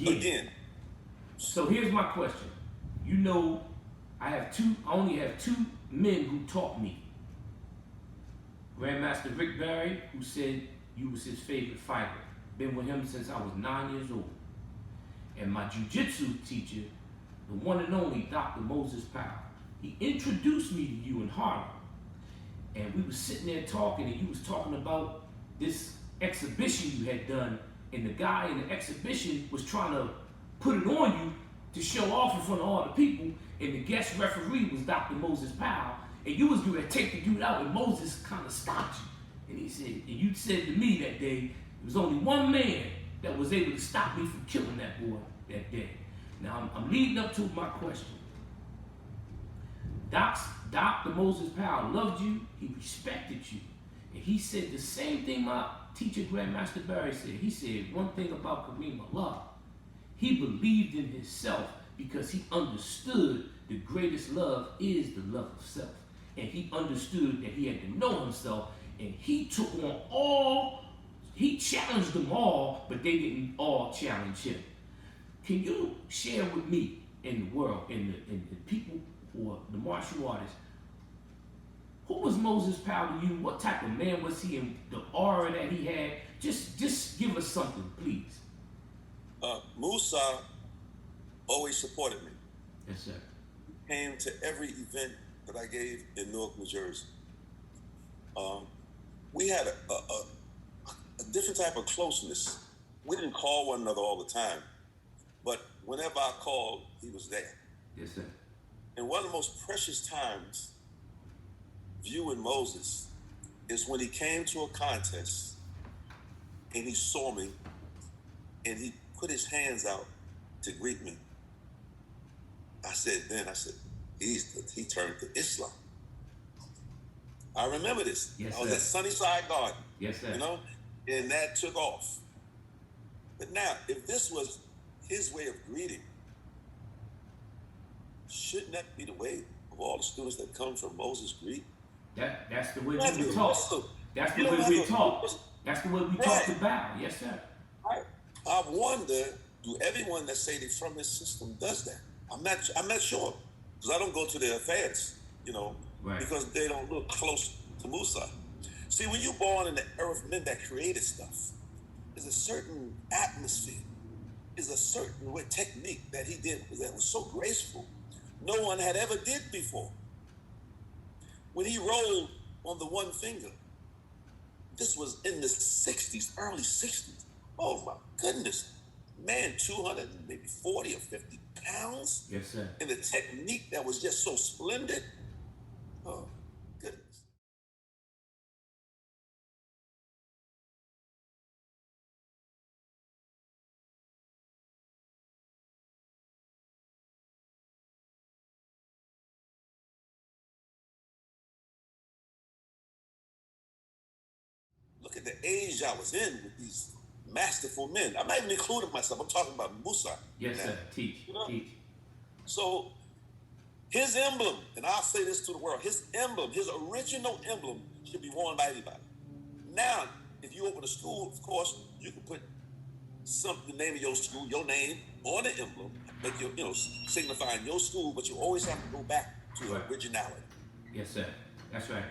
again. So here's my question. You know, I only have 2 men who taught me. GrandMaster Rick Barry, who said you was his favorite fighter. Been with him since I was 9 years old. And my jiu-jitsu teacher, the one and only Dr. Moses Powell. He introduced me to you in Harlem. And we were sitting there talking, and you was talking about this exhibition you had done, and the guy in the exhibition was trying to put it on you to show off in front of all the people, and the guest referee was Dr. Moses Powell, and you was going to take the dude out, and Moses kind of stopped And he said, and you said to me that day, there was only one man that was able to stop me from killing that boy that day. Now, I'm leading up to my question. Dr. Moses Powell loved you, he respected you. And he said the same thing my teacher, GrandMaster Barry, said. He said one thing about Karriem Allah. He believed in himself because he understood the greatest love is the love of self. And he understood that he had to know himself, and he took on he challenged them all, but they didn't all challenge him. Can you share with me in the world, in the people who are the martial artists, who was Moses Powell to you? What type of man was he, and the aura that he had? Just give us something, please. Musa always supported me. Yes, sir. Came to every event that I gave in Newark, New Jersey. We had a different type of closeness. We didn't call one another all the time, but whenever I called, he was there. Yes, sir. And one of the most precious times viewing Moses is when he came to a contest and he saw me and he put his hands out to greet me. I said, he turned to Islam. I remember this. Yes, I was sir. at Sunnyside Garden. Yes, sir. You know, and that took off. But now, if this was his way of greeting, shouldn't that be the way of all the students that come from Moses greet? That's the way we talk. That's the way we talk. That's the way we talk about. Yes, sir. I wonder, do everyone that say they're from this system does that? I'm not sure, because I don't go to their affairs, you know, right, because they don't look close to Musa. See, when you're born in the era of men that created stuff, there's a certain atmosphere, there's a certain technique that he did that was so graceful, no one had ever did before. When he rolled on the one finger, this was in the 60s, early 60s. Oh my goodness. Man, 200 maybe 40 or 50 pounds. Yes, sir. And the technique that was just so splendid. Oh, goodness. Look at the age I was in with these masterful men. I'm not even including myself. I'm talking about Musa. Yes, now. sir. Teach. You know? Teach. So his emblem, and I'll say this to the world, his emblem, his original emblem should be worn by anybody. Now, if you open a school, of course, you can put the name of your school, your name on the emblem, like your, signifying your school, but you always have to go back to originality. Yes, sir. That's right.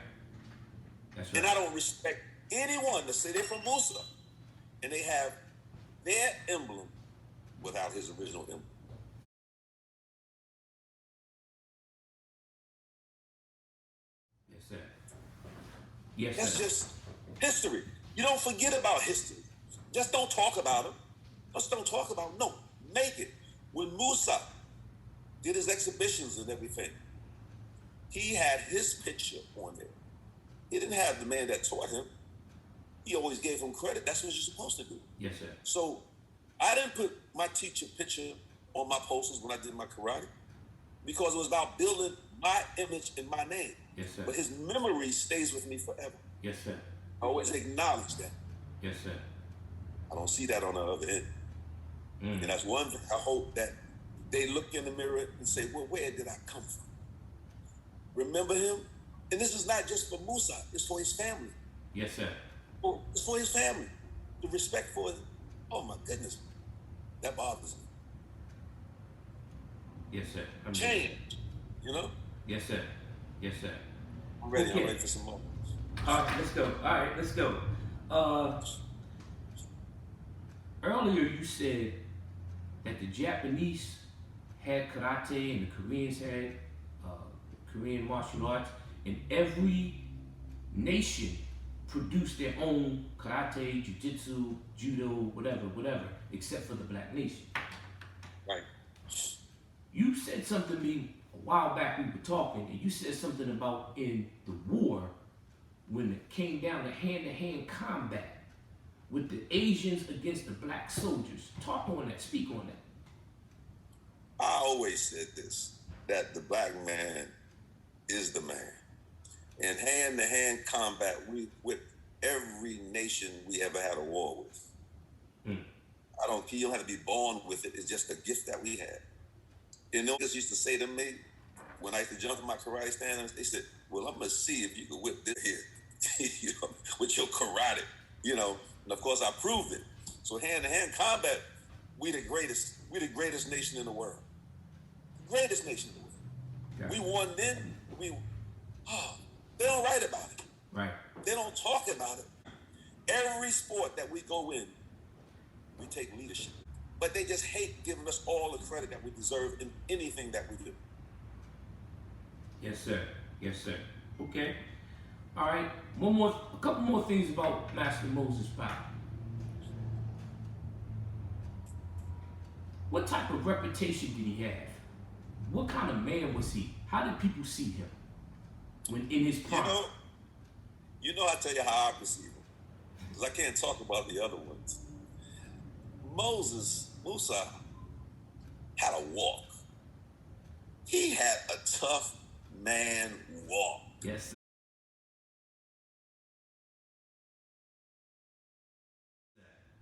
That's right. And I don't respect anyone that say they're from Musa and they have their emblem without his original emblem. Yes, sir. Yes, That's sir. just history. You don't forget about history. Just don't talk about it. Just don't talk about it. No, make it. When Musa did his exhibitions and everything, he had his picture on there. He didn't have the man that taught him. He always gave him credit. That's what you're supposed to do. Yes, sir. So I didn't put my teacher picture on my posters when I did my karate because it was about building my image and my name. Yes, sir. But his memory stays with me forever. Yes, sir. I always acknowledge that. Yes, sir. I don't see that on the other end. And that's one thing I hope that they look in the mirror and say, well, where did I come from? Remember him? And this is not just for Musa, it's for his family. Yes, sir. It's for his family. The respect for it. Oh my goodness. That bothers me. Yes, sir. Change. You know? Yes, sir. Yes, sir. I'm ready. Okay. I'm ready for some more. All right, let's go. All right, let's go. Earlier you said that the Japanese had karate and the Koreans had Korean martial arts, and every nation produced their own karate, jiu-jitsu, judo, whatever, except for the black nation. Right. You said something to me a while back, we were talking, and you said something about in the war, when it came down to hand-to-hand combat with the Asians against the black soldiers. Talk on that, speak on that. I always said this, that the black man is the man. In hand-to-hand combat, we whipped every nation we ever had a war with. You don't have to be born with it. It's just a gift that we had. You know, this used to say to me when I used to jump in my karate stand, they said, well, I'm going to see if you can whip this here, you know, with your karate, you know. And of course, I proved it. So hand-to-hand combat, we the greatest nation in the world. The greatest nation in the world. Yeah. We won then. They don't write about it. Right. They don't talk about it. Every sport that we go in, we take leadership. But they just hate giving us all the credit that we deserve in anything that we do. Yes, sir. Yes, sir. Okay. All right. A couple more things about Master Moses Powell. What type of reputation did he have? What kind of man was he? How did people see him when in his prime? I tell you how I perceive him, because I can't talk about the other ones. Musa had a walk. He had a tough man walk. Yes.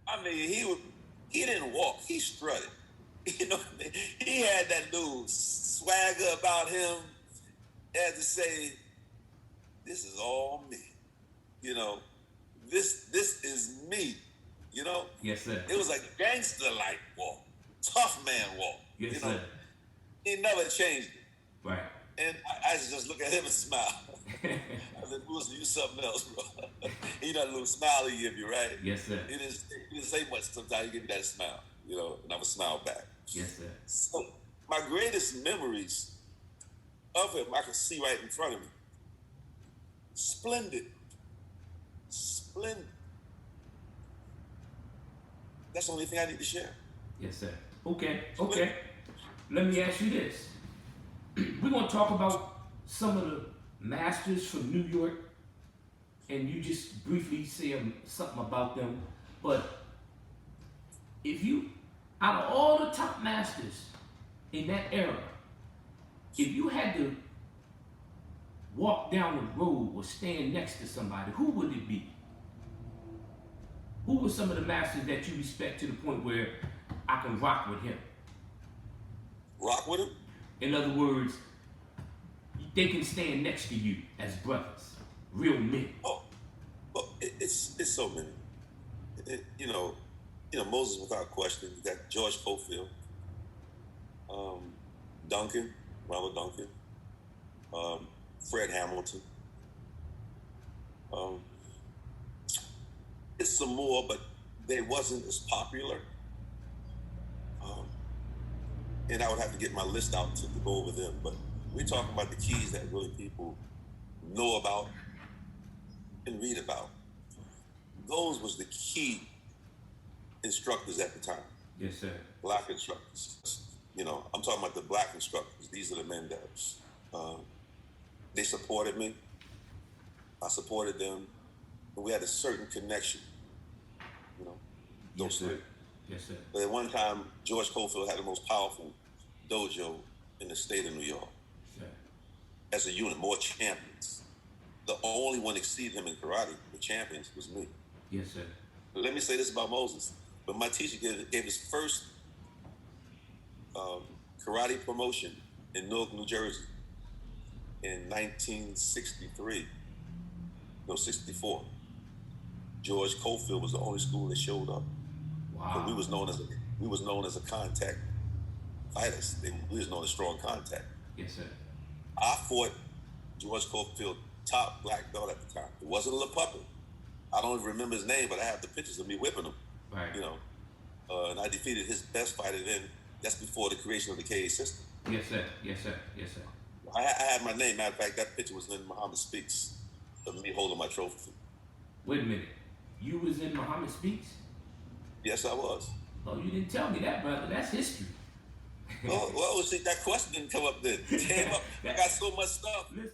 I mean, he didn't walk, he strutted. You know what I mean? He had that little swagger about him, as to say, this is all me. You know, this is me. You know? Yes, sir. It was a gangster-like walk, tough man walk. Yes, you know? Sir. He never changed it. Right. And I just look at him and smile. I said, Musa, you something else, bro. He that little smile he give you, right? Yes, sir. He didn't say much. Sometimes he give me that smile, you know, and I would smile back. Yes, sir. So my greatest memories of him, I can see right in front of me. Splendid. That's the only thing I need to share. Yes, sir. Okay. Let me ask you this. We're going to talk about some of the masters from New York, and you just briefly say something about them. But if you, out of all the top masters in that era, if you had to walk down the road or stand next to somebody, who would it be? Who were some of the masters that you respect to the point where I can rock with him? Rock with him? In other words, they can stand next to you as brothers, real men. Oh, well, it's so many. You know, Moses without question. You got George Cofield, Ronald Duncan, Fred Hamilton. It's some more, but they wasn't as popular. And I would have to get my list out to go over them. But we're talking about the keys that really people know about and read about. Those was the key instructors at the time. Yes, sir. Black instructors. You know, I'm talking about the black instructors. These are the men that they supported me. I supported them. And we had a certain connection. You know, yes, sir. Yes, sir. But at one time, George Cofield had the most powerful dojo in the state of New York. Sure. As a unit, more champions. The only one exceeded him in karate, the champions, was me. Yes, sir. But let me say this about Moses. But my teacher gave his first karate promotion in Newark, New Jersey in 64. George Cofield was the only school that showed up. Wow. But we was known as a contact fighters. We was known as strong contact. Yes, sir. I fought George Cofield, top black belt at the time. It wasn't a little puppet. I don't even remember his name, but I have the pictures of me whipping him. Right. You know, and I defeated his best fighter then. That's before the creation of the KA system. Yes, sir. Yes, sir. Yes, sir. I had my name. Matter of fact, that picture was in Muhammad Speaks of me holding my trophy. Wait a minute. You was in Muhammad Speaks? Yes, I was. Oh, you didn't tell me that, brother. That's history. Well, see, that question didn't come up then. It came up. I got so much stuff. Listen.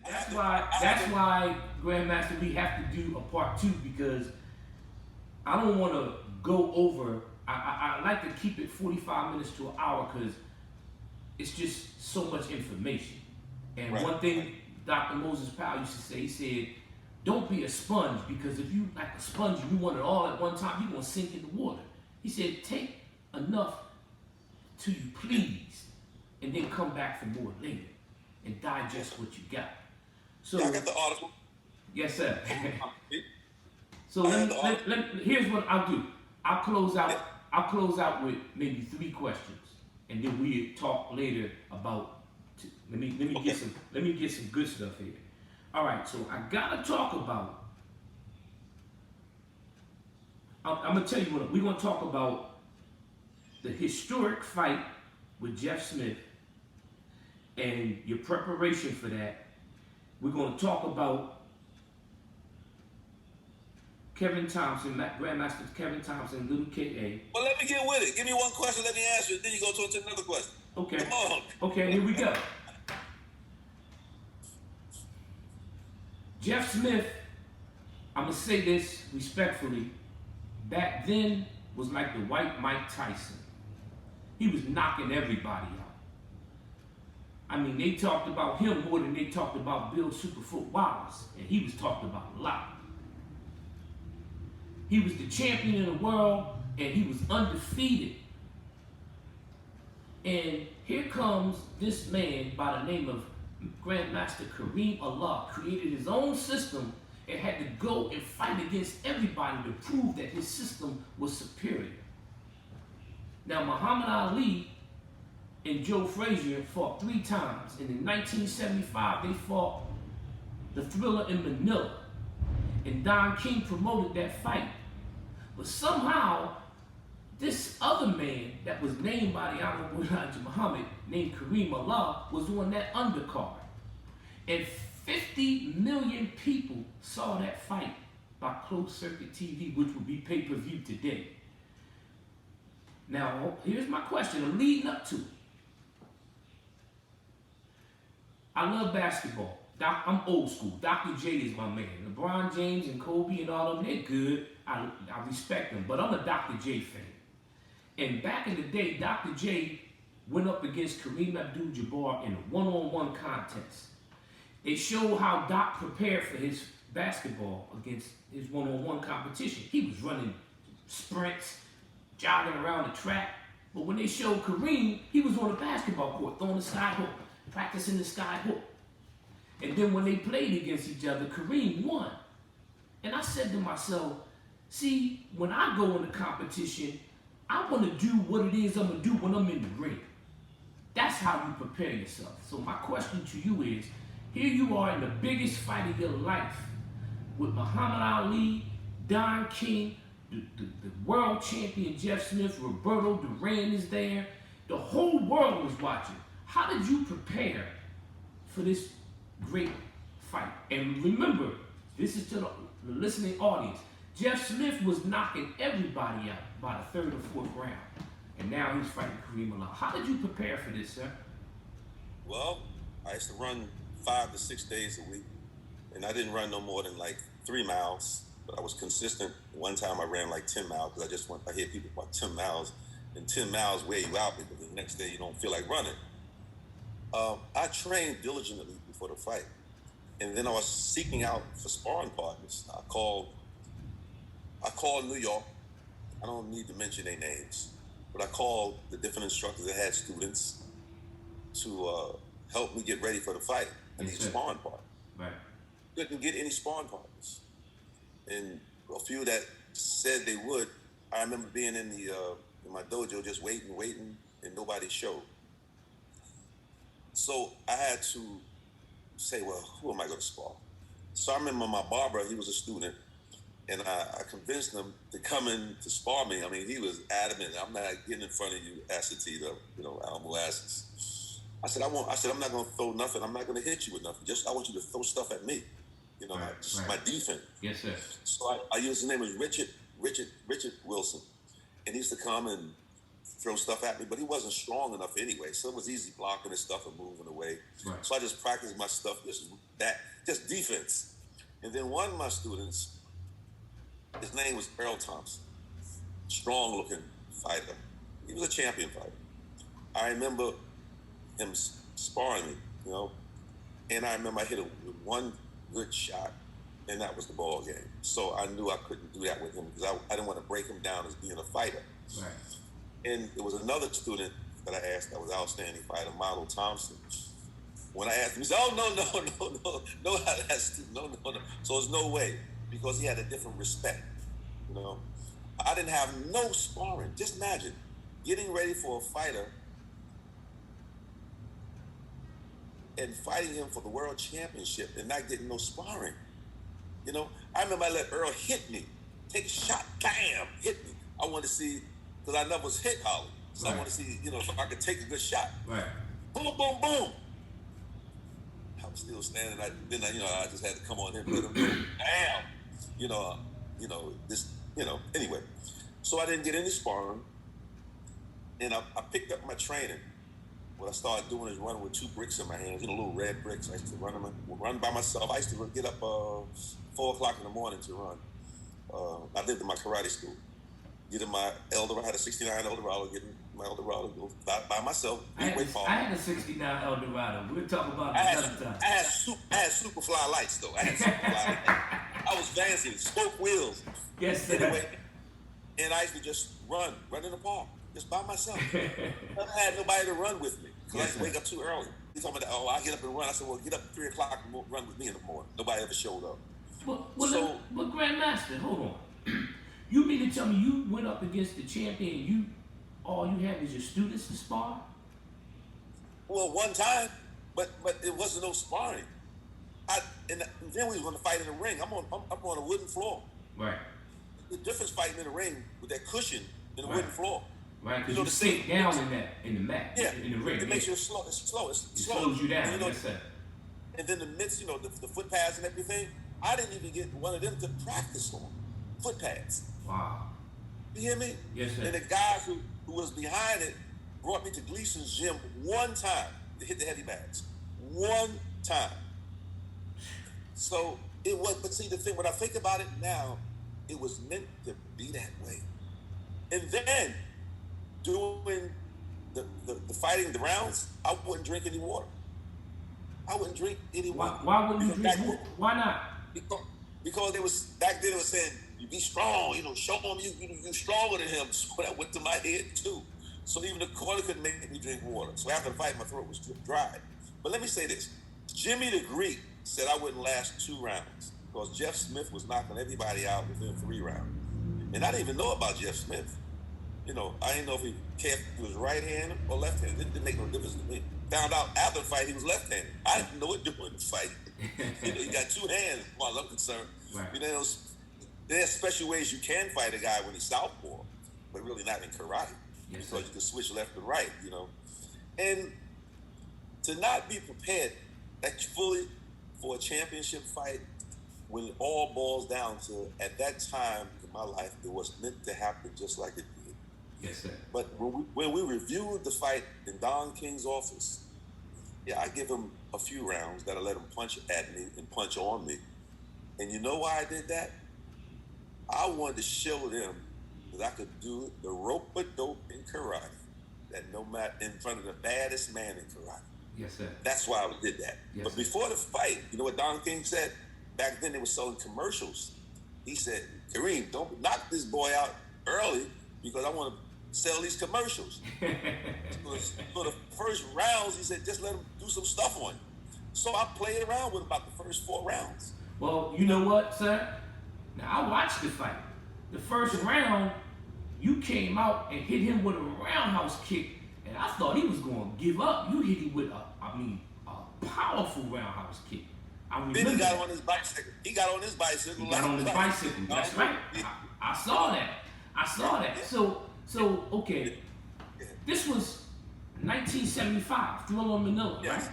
That's why, Grandmaster, we have to do a part 2 because I don't want to go over. I like to keep it 45 minutes to an hour because it's just so much information. And one thing Dr. Moses Powell used to say, he said, don't be a sponge, because if you like a sponge and you want it all at one time, you're going to sink in the water. He said, take enough till you please, and then come back for more later and digest what you got. So, I got the article. Yes, sir. So here's what I'll do. I'll close out with maybe 3 questions, and then we talk later about. Let me get some good stuff here. All right, so I gotta talk about. I'm gonna tell you what we're gonna talk about: the historic fight with Jeff Smith and your preparation for that. We're gonna talk about Kevin Thompson, Grandmaster Kevin Thompson, Little K.A. Well, let me get with it. Give me one question, let me answer it, then you go to another question. Okay. Come on. Okay, here we go. Jeff Smith, I'm going to say this respectfully, back then was like the white Mike Tyson. He was knocking everybody out. I mean, they talked about him more than they talked about Bill Superfoot Wallace, and he was talked about a lot. He was the champion of the world, and he was undefeated. And here comes this man by the name of GrandMaster Karriem Allah, created his own system and had to go and fight against everybody to prove that his system was superior. Now, Muhammad Ali and Joe Frazier fought 3 times, and in 1975 they fought the Thriller in Manila, and Don King promoted that fight. But somehow, this other man that was named by the Honorable Elijah Muhammad, named Karriem Allah, was on that undercard. And 50 million people saw that fight by closed circuit TV, which will be pay-per-view today. Now, here's my question. I'm leading up to it. I love basketball. I'm old school. Dr. J is my man. LeBron James and Kobe and all of them, they're good. I respect them. But I'm a Dr. J fan. And back in the day, Dr. J went up against Kareem Abdul-Jabbar in a one-on-one contest. They show how Doc prepared for his basketball against his one-on-one competition. He was running sprints, jogging around the track. But when they showed Kareem, he was on the basketball court, throwing the sky hook, practicing the sky hook. And then when they played against each other, Kareem won. And I said to myself, see, when I go in the competition, I want to do what it is I'm going to do when I'm in the ring. That's how you prepare yourself. So my question to you is, here you are in the biggest fight of your life with Muhammad Ali, Don King, the world champion Jeff Smith, Roberto Duran is there. The whole world was watching. How did you prepare for this great fight? And remember, this is to the listening audience. Jeff Smith was knocking everybody out by the 3rd or 4th round. And now he's fighting Karriem Allah. How did you prepare for this, sir? Well, I used to run 5 to 6 days a week. And I didn't run no more than like 3 miles. But I was consistent. One time I ran like 10 miles because I hear people about 10 miles. And 10 miles wear you out because the next day you don't feel like running. I trained diligently before the fight. And then I was seeking out for sparring partners. I called New York. I don't need to mention their names, but I called the different instructors that had students to help me get ready for the fight. I need sparring partners. Right. Couldn't get any sparring partners. And a few that said they would, I remember being in my dojo just waiting, and nobody showed. So I had to say, well, who am I going to spar? So I remember my barber, he was a student, and I convinced him to come in to spar me. I mean, he was adamant, I'm not getting in front of you, Asatito, molasses. I said, I'm not going to throw nothing. I'm not going to hit you with nothing. I want you to throw stuff at me. My defense. Yes, sir. So I used his name was Richard Wilson. And he used to come and throw stuff at me, but he wasn't strong enough anyway. So it was easy blocking his stuff and moving away. Right. So I just practiced my stuff, just defense. And then one of my students, his name was Earl Thompson, strong looking fighter. He was a champion fighter. I remember him sparring me, you know, and I remember I hit one good shot, and that was the ball game. So I knew I couldn't do that with him because I didn't want to break him down as being a fighter. Right. And there was another student that I asked that was an outstanding fighter, Model Thompson. When I asked him, he said, "Oh, no, that's no. So there's no way, because he had a different respect, you know. I didn't have no sparring. Just imagine getting ready for a fighter and fighting him for the world championship and not getting no sparring. You know, I remember I let Earl hit me, take a shot, bam, hit me. I wanted to see, because I never was hit, Holly. So Right. I want to see, you know, if I could take a good shot. Right. Boom, boom, boom. I was still standing. I just had to come on in and let him go. Bam. Anyway. So I didn't get any sparring. And I picked up my training. What I started doing is running with 2 bricks in my hands, little red bricks. I used to run by myself. I used to get up 4 o'clock in the morning to run. I lived in my karate school. Get in my Eldorado, I had a 69 Eldorado, get in my Eldorado, go by myself. I had a 69 Eldorado. We'll talk about I that another time. I had Superfly lights, though. I had Superfly lights. I was fancy, spoke wheels. Yes, sir. Anyway, and I used to just run in the park, just by myself. I had nobody to run with me, because I used to wake up too early. He told me that, I get up and run. I said, well, get up at 3 o'clock and run with me in the morning. Nobody ever showed up. But Grandmaster, hold on. You mean to tell me you went up against the champion and all you had was your students to spar? Well, one time, but it wasn't no sparring. And then we was going to fight in the ring. I'm on a wooden floor. Right. The difference fighting in the ring with that cushion in the wooden floor. Right, because you sit down in the mat, yeah, in the ring. It makes you slow. It's slow. It slows you down. Yes, sir. And then the mitts, the foot pads and everything. I didn't even get one of them to practice on. Foot pads. Wow. You hear me? Yes, sir. And the guy who was behind it brought me to Gleason's gym one time to hit the heavy bags. One time. So it was, but see the thing, when I think about it now, it was meant to be that way. And then doing the fighting, the rounds, I wouldn't drink any water. I wouldn't drink any water. Why wouldn't you drink water? Why not? Because back then it was saying, you be strong, show him you stronger than him. So that went to my head too. So even the corner couldn't make me drink water. So after the fight, my throat was dry. But let me say this. Jimmy the Greek said I wouldn't last 2 rounds because Jeff Smith was knocking everybody out within 3 rounds. And I didn't even know about Jeff Smith. I didn't know if he was right-handed or left-handed. It didn't make no difference to me. Found out after the fight he was left-handed. I didn't know it during the fight. He got 2 hands, as far as I'm concerned. Right. There's special ways you can fight a guy when he's southpaw, but really not in karate. Yes, because you can switch left and right, And to not be prepared fully for a championship fight when it all boils down to, at that time in my life, it was meant to happen just like it did. Yes, sir. But when we reviewed the fight in Don King's office, I give him a few rounds that I let him punch at me and punch on me. And you know why I did that? I wanted to show them that I could do the rope-a-dope in karate, that no matter in front of the baddest man in karate. Yes, sir. That's why I did that. Yes, but before the fight, you know what Don King said? Back then they were selling commercials. He said, Karriem, don't knock this boy out early because I want to sell these commercials. So the first rounds, he said, just let him do some stuff on you. So I played around with about the first 4 rounds. Well, you know what, sir? Now, I watched the fight. The first round, you came out and hit him with a roundhouse kick, and I thought he was going to give up. You hit him with a powerful roundhouse kick. I remember. Then he got on his bicycle. He got on his bicycle. That's right. I saw that. So okay. This was 1975, Thriller Manila, yes. right?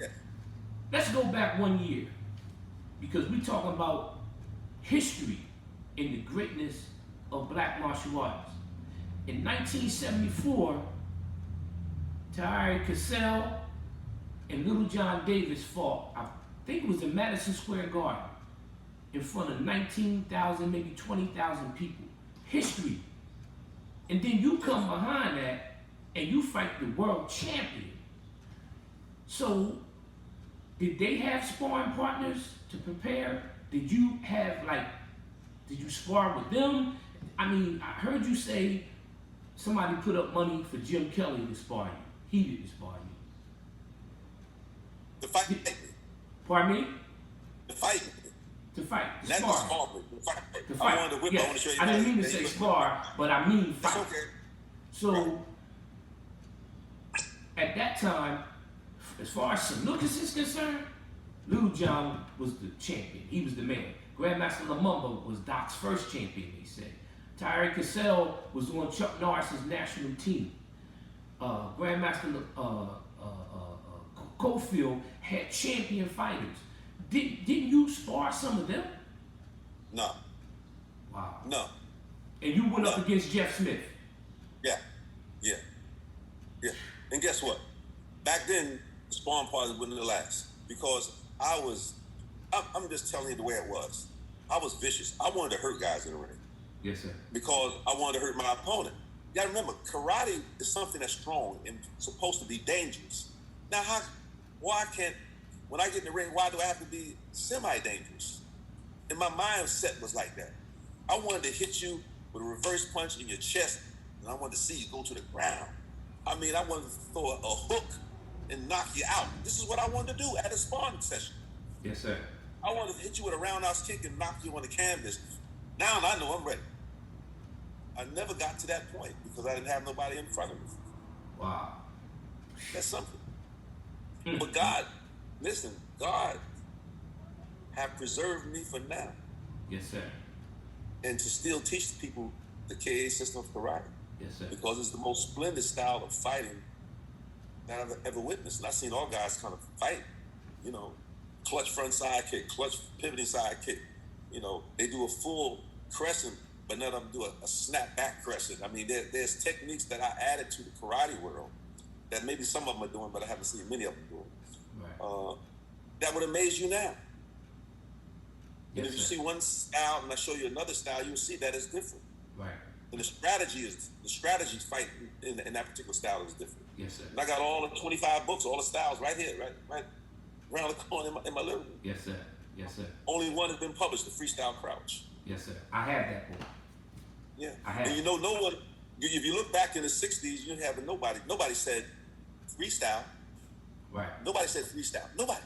Yes. Let's go back 1 year, because we're talking about history in the greatness of black martial arts. In 1974, Tyree Cassell and Little John Davis fought. I think it was in Madison Square Garden in front of 19,000, maybe 20,000 people. History. And then you come behind that and you fight the world champion. So, did they have sparring partners to prepare? Did you spar with them? I mean, I heard you say somebody put up money for Jim Kelly to spar you. He didn't spar you. To fight. Pardon me? To fight. To fight. To That's spar. To fight. I wanted to whip. Yes. I want to show you. I didn't mean to say spar, but I mean fight. It's okay. So, at that time, as far as Salukas is concerned, Little John was the champion. He was the man. Grandmaster Lumumba was Doc's first champion, they say. Tyree Cassell was on Chuck Norris's national team. Grandmaster Cofield had champion fighters. Didn't you spar some of them? No. Wow. No. And you went up against Jeff Smith. Yeah. And guess what? Back then, the sparring parties wouldn't last because I'm just telling you the way it was. I was vicious. I wanted to hurt guys in the ring. Yes, sir. Because I wanted to hurt my opponent. You gotta remember, karate is something that's strong and supposed to be dangerous. Now, when I get in the ring, why do I have to be semi-dangerous? And my mindset was like that. I wanted to hit you with a reverse punch in your chest, and I wanted to see you go to the ground. I mean, I wanted to throw a hook and knock you out. This is what I wanted to do at a sparring session. Yes, sir. I wanted to hit you with a roundhouse kick and knock you on the canvas. Now I know I'm ready. I never got to that point because I didn't have nobody in front of me. Wow. That's something. But God, listen, God have preserved me for now. Yes, sir. And to still teach people the KA system of karate. Yes, sir. Because it's the most splendid style of fighting that I've ever witnessed. And I've seen all guys kind of fight, clutch front side kick, clutch pivoting side kick. They do a full crescent, but none of them do a snap back crescent. I mean, there's techniques that I added to the karate world that maybe some of them are doing, but I haven't seen many of them doing. Right. That would amaze you now. Yes, and if you sir. see one style and I show you another style, you'll see that it's different. Right. And the strategy fight in that particular style is different. Yes, sir. And I got all the 25 books, all the styles right here, right around the corner in my living room. Yes, sir. Yes, sir. Only one has been published, the Freestyle Crouch. Yes, sir. I have that book. Yeah. I have. And no one, if you look back in the 60s, you didn't have nobody said freestyle. Right. Nobody said freestyle. Nobody.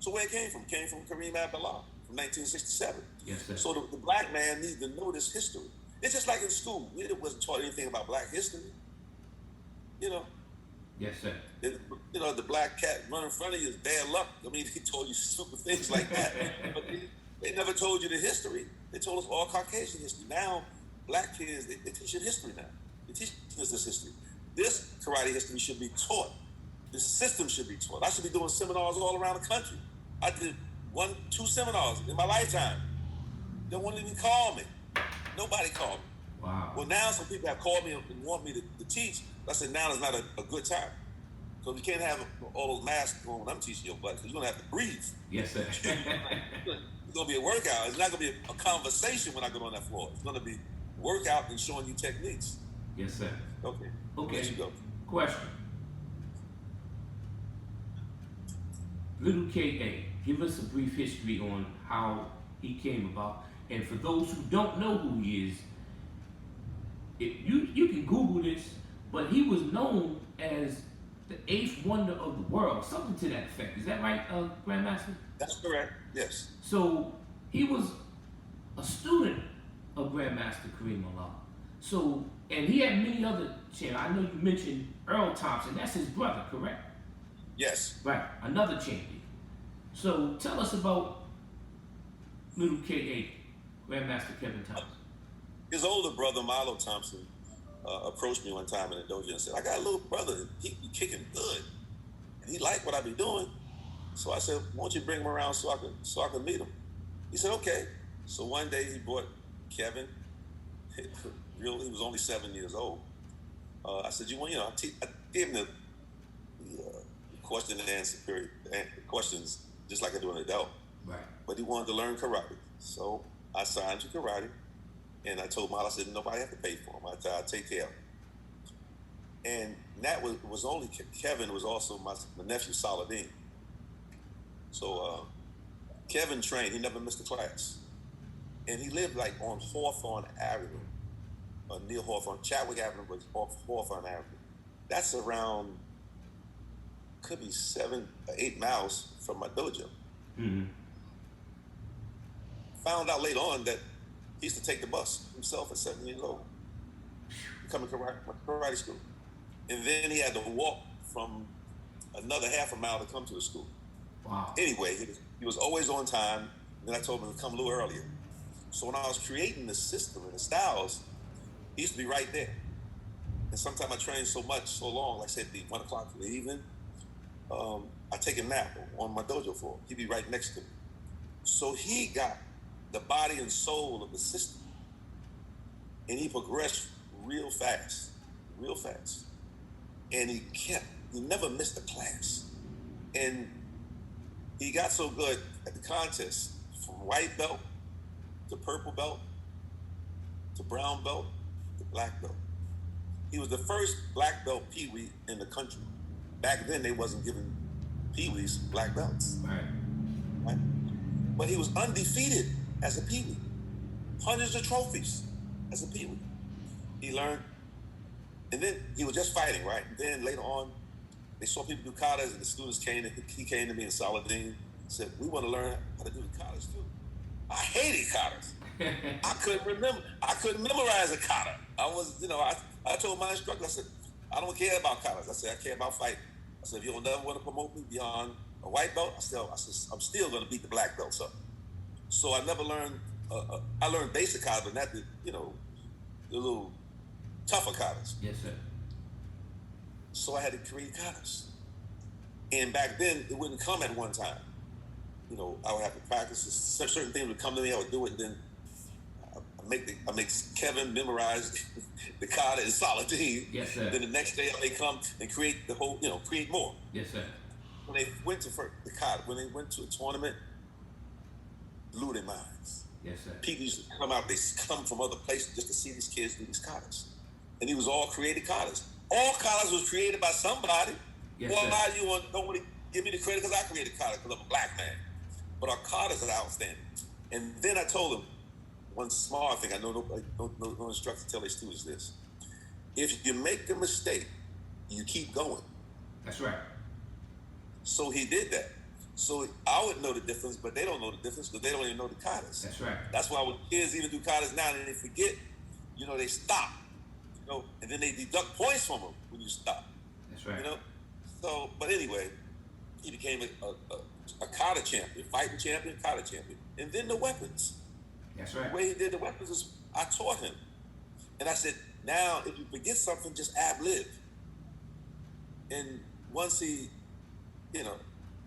So where it came from? It came from Karriem Allah from 1967. Yes, sir. So the black man needs to know this history. It's just like in school. We wasn't taught anything about black history. Yes, sir. The black cat run in front of you is bad luck. I mean, they told you stupid things like that. But they never told you the history. They told us all Caucasian history. Now, black kids, they teach you history now. They teach us this history. This karate history should be taught. This system should be taught. I should be doing seminars all around the country. I did 1-2 seminars in my lifetime. They wouldn't even call me. Nobody called me. Wow. Well, now some people have called me and want me to teach. I said, now is not a good time. So you can't have all those masks on when I'm teaching your butt because you're going to have to breathe. Yes, sir. It's going to be a workout. It's not going to be a conversation when I get on that floor. It's going to be workout and showing you techniques. Yes, sir. Okay. Okay. Let you go. Question. Little K.A., give us a brief history on how he came about. And for those who don't know who he is, you can Google this, but he was known as the 8th wonder of the world, something to that effect. Is that right, Grandmaster? That's correct, yes. So he was a student of Grandmaster Karriem Allah. So, and he had many other champions. I know you mentioned Earl Thompson. That's his brother, correct? Yes. Right, another champion. So tell us about Little K.A., Grandmaster Kevin Thompson. His older brother, Milo Thompson, approached me one time in the dojo and said, I got a little brother, he be kicking good. And he liked what I be doing. So I said, why don't you bring him around so I can meet him? He said, okay. So one day he brought Kevin, He was only 7 years old. I said, I gave him the question and answer period, questions just like I do an adult. Right. But he wanted to learn karate. So I signed to karate. And I told Mom, I said, nobody have to pay for him. I'll take care of him. And that was only Kevin was also my nephew Saladin. So Kevin trained. He never missed a class. And he lived like on Hawthorne Avenue, near Hawthorne. Chadwick Avenue was off Hawthorne Avenue. That's around, could be 7 or 8 miles from my dojo. Mm-hmm. Found out later on that he used to take the bus himself at 7 years old, coming to karate school. And then he had to walk from another half a mile to come to the school. Wow. Anyway, he was always on time. Then I told him to come a little earlier. So when I was creating the system and the styles, he used to be right there. And sometimes I trained so long, like I said, it'd be 1 o'clock in the evening. I take a nap on my dojo floor. He'd be right next to me. So he got the body and soul of the system. And he progressed real fast. And he never missed a class. And he got so good at the contest, from white belt to purple belt to brown belt to black belt. He was the first black belt Pee-wee in the country. Back then, they wasn't giving Pee-wees black belts. Right? But he was undefeated as a Pee-wee. Hundreds of trophies as a Pee-wee. He learned, and then he was just fighting, right? And then later on, they saw people do katas, and the students he came to me and Saladin said, we want to learn how to do the katas too. I hated katas. I couldn't memorize a kata. I told my instructor, I said, I don't care about katas. I said, I care about fighting. I said, if you don't never want to promote me beyond a white belt, I'm still going to beat the black belts up. So I never learned, I learned basic katas, but not the little tougher katas. Yes, sir. So I had to create katas. And back then, it wouldn't come at one time. I would have to practice. Certain things would come to me, I would do it, and then I make Kevin memorize the kata and Saladin. Yes, sir. Then the next day I may come and create the whole, create more. Yes, sir. When they went to the kata, when they went to a tournament, blew their minds. Yes, sir. People used to come out, they come from other places just to see these kids do these katas. And he was all created katas. All katas was created by somebody. Yes, why do you don't want to give me the credit because I created kata because I'm a black man. But our katas are outstanding. And then I told him one smart thing. I know no instructor tell their students this. If you make a mistake, you keep going. That's right. So he did that. So I would know the difference, but they don't know the difference because they don't even know the katas. That's right. That's why when kids even do katas now and they forget, they stop. And then they deduct points from them when you stop. That's right. So, but anyway, he became a kata champion, fighting champion, kata champion. And then the weapons. That's right. The way he did the weapons is, I taught him. And I said, now, if you forget something, just ad-lib. And once he,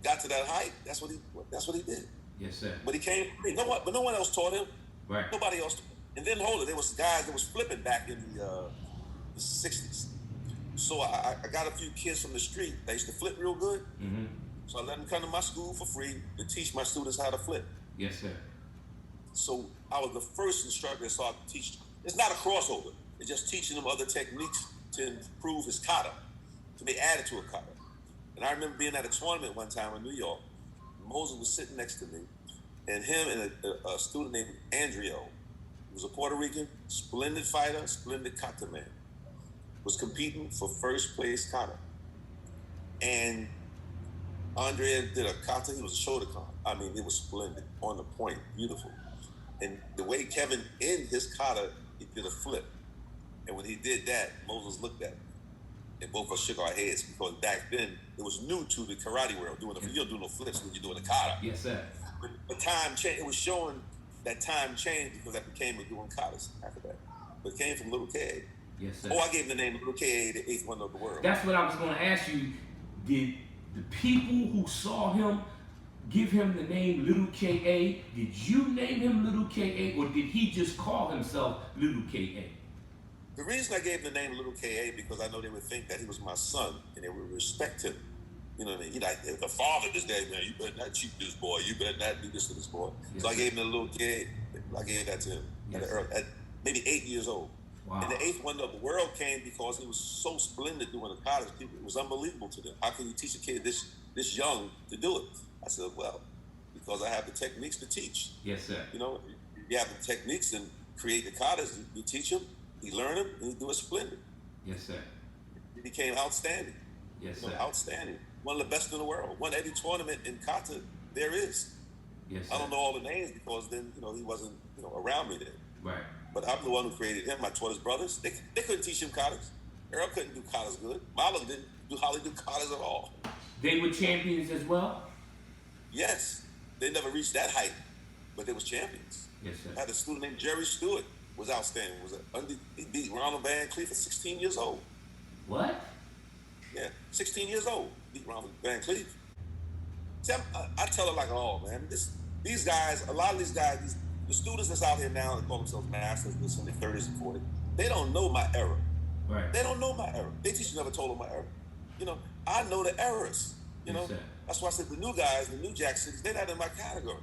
got to that height, that's what he did. Yes, sir. But he came from me. But no one else taught him. Right. Nobody else taught him. And then there was guys that was flipping back in the 60s. So I got a few kids from the street. They used to flip real good. Mm-hmm. So I let them come to my school for free to teach my students how to flip. Yes, sir. So I was the first instructor that started to teach. It's not a crossover. It's just teaching them other techniques to improve his kata, to be added to a kata. And I remember being at a tournament one time in New York. Moses was sitting next to me, and him and a student named Andrio, who was a Puerto Rican, splendid fighter, splendid kata man, was competing for first place kata. And Andrea did a kata, he was a shoulder kata. I mean, it was splendid, on the point, beautiful. And the way Kevin in his kata, he did a flip. And when he did that, Moses looked at him. And both of us shook our heads because back then, it was new to the karate world. You don't do no flips when you're doing a kata. Yes, sir. But time changed. It was showing that time changed because I became doing katas after that. But it came from Little K. Yes, sir. Oh, I gave him the name Little K, the eighth wonder of the world. That's what I was going to ask you. Did the people who saw him give him the name Little K.A.? Did you name him Little K.A. or did he just call himself Little K.A.? The reason I gave him the name Little Ka because I know they would think that he was my son and they would respect him. You know what I mean? He like, if the father is there, man, you better not cheat this boy. You better not do this to this boy. Yes, so I gave him the Little Ka. I gave that to him at maybe 8 years old. Wow. And the eighth wonder of the world came because he was so splendid doing the college. People, it was unbelievable to them. How can you teach a kid this young to do it? I said, well, because I have the techniques to teach. Yes, sir. You know, you have the techniques and create the katas. You teach him, he learn them, and he do it splendid. Yes, sir. He became outstanding. Yes, sir. Outstanding. One of the best in the world. Won every tournament in kata there is. Yes, sir. I don't know all the names because then, he wasn't, around me then. Right. But I'm the one who created him. I taught his brothers. They couldn't teach him katas. Earl couldn't do katas good. Marlon didn't hardly do katas at all. They were champions as well? Yes. They never reached that height, but they was champions. Yes, sir. I had a student named Jerry Stewart, was outstanding. He beat Ronald Van Cleef at 16 years old. What? Yeah, 16 years old, beat Ronald Van Cleef. See, I tell it like it all, man. These guys, a lot of these guys, the students that's out here now that call themselves masters, this in their 30s and 40s, they don't know my era. Right. They don't know my era. They teacher never told them my era. I know the errors. Yes, sir. That's why I said the new guys, the new Jack Cities, they're not in my category.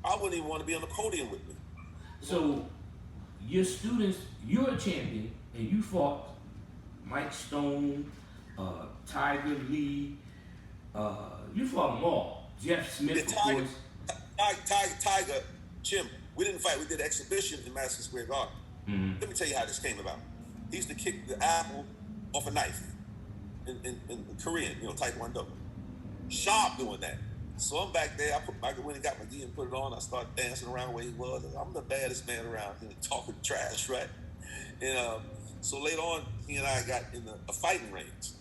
I wouldn't even want to be on the podium with me. So, your students, you're a champion, and you fought Mike Stone, Tiger Lee, you fought them all. Jeff Smith, of course. Tiger, Jim, we didn't fight. We did an exhibition in Madison Square Garden. Mm-hmm. Let me tell you how this came about. He used to kick the apple off a knife in Korean, Taekwondo. Sharp doing that. So I'm back there. I went and got my gi and put it on. I started dancing around where he was. I'm the baddest man around, talking trash, right? And so later on, he and I got in a fighting range.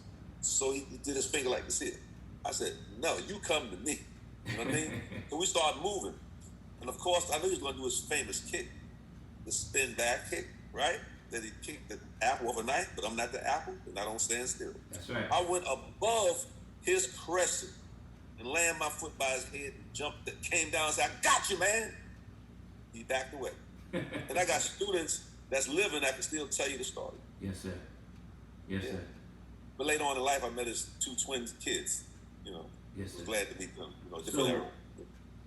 So he did his finger like this here. I said, no, you come to me. You know what I mean? So we started moving. And of course, I knew he was going to do his famous kick, the spin back kick, right? That he kicked the apple off a knife, but I'm not the apple, and I don't stand still. That's right. I went above his crescent and landed my foot by his head and jumped, came down and said, I got you, man. He backed away. And I got students that's living that can still tell you the story. Yes, sir. Yes, sir. But later on in life, I met his two twin kids, Yes, I was glad to meet them, different era.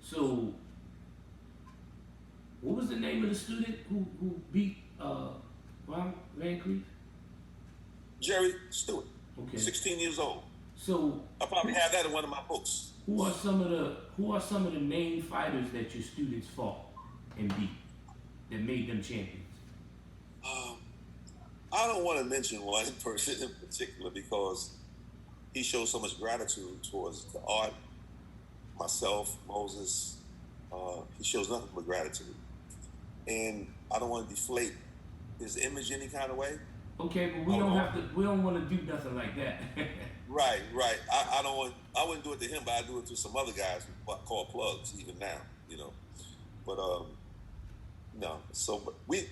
So, what was the name of the student who beat Ron Van Cleef? Jerry Stewart. Okay. 16 years old. So I probably have that in one of my books. Who are some of the main fighters that your students fought and beat that made them champions? I don't want to mention one person in particular because he shows so much gratitude towards the art, myself, Moses. He shows nothing but gratitude. And I don't want to deflate his image any kind of way. Okay, but we don't want to do nothing like that. Right. I wouldn't do it to him, but I do it to some other guys who call plugs even now, But no. So but we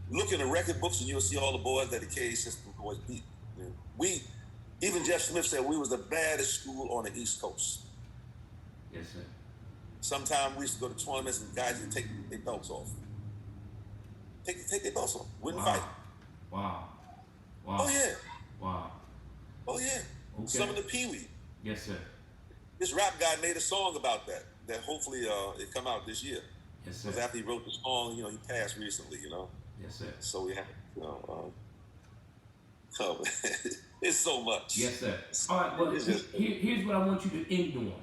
look in the record books and you'll see all the boys that the KA system boys beat. Even Jeff Smith said we was the baddest school on the East Coast. Yes, sir. Sometimes we used to go to tournaments and guys would take their belts off. Take their belts off. Wouldn't fight. Wow. Oh yeah. Wow. Oh yeah. Okay. Some of the Pee-wee. Yes, sir. This rap guy made a song about that hopefully it come out this year. Yes, sir. Because after he wrote the song, he passed recently, Yes, sir. So we have, it's so much. Yes, sir. All right, well, here's what I want you to end on.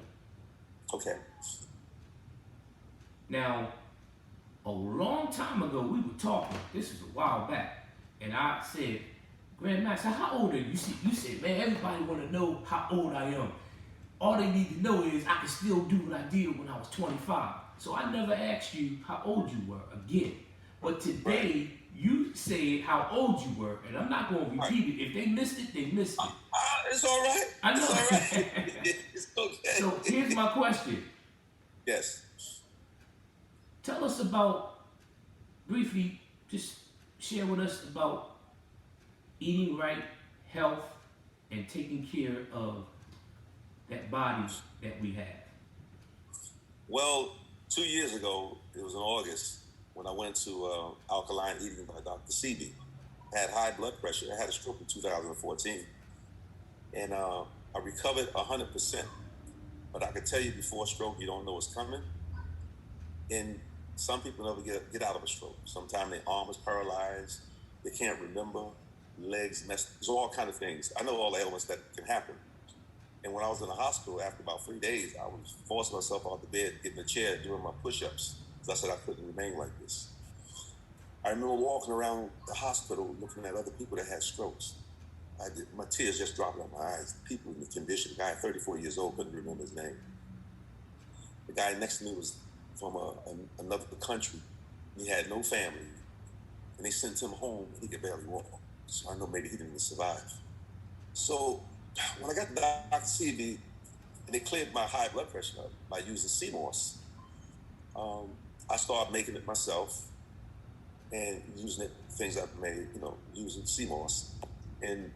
Okay. Now, a long time ago, we were talking. This is a while back, and I said, "GrandMaster, how old are you?" You said, "Man, everybody want to know how old I am. All they need to know is I can still do what I did when I was 25." So I never asked you how old you were again. But today, you said how old you were, and I'm not going to repeat it. If they missed it, they missed it. It's all right. I know. It's all right. It's okay. So here's my question. Yes. Tell us briefly, just share with us about eating right, health, and taking care of that body that we have. Well, 2 years ago, it was in August, when I went to alkaline eating by Dr. CB. I had high blood pressure. I had a stroke in 2014. And I recovered 100%. But I can tell you before a stroke, you don't know what's coming. And some people never get out of a stroke. Sometimes their arm is paralyzed. They can't remember. Legs messed. There's all kind of things. I know all the ailments that can happen. And when I was in the hospital, after about 3 days, I was forcing myself out the bed, get in a chair, doing my push-ups. Because I said I couldn't remain like this. I remember walking around the hospital looking at other people that had strokes. My tears just dropped out my eyes. People in the condition, the guy 34 years old, couldn't remember his name. The guy next to me was from another country. He had no family. And they sent him home and he could barely walk. So I know maybe he didn't even survive. So when I got to Dr. CB, and they cleared my high blood pressure up by using CMOS, I started making it myself and using it, things I've made, using CMOS. And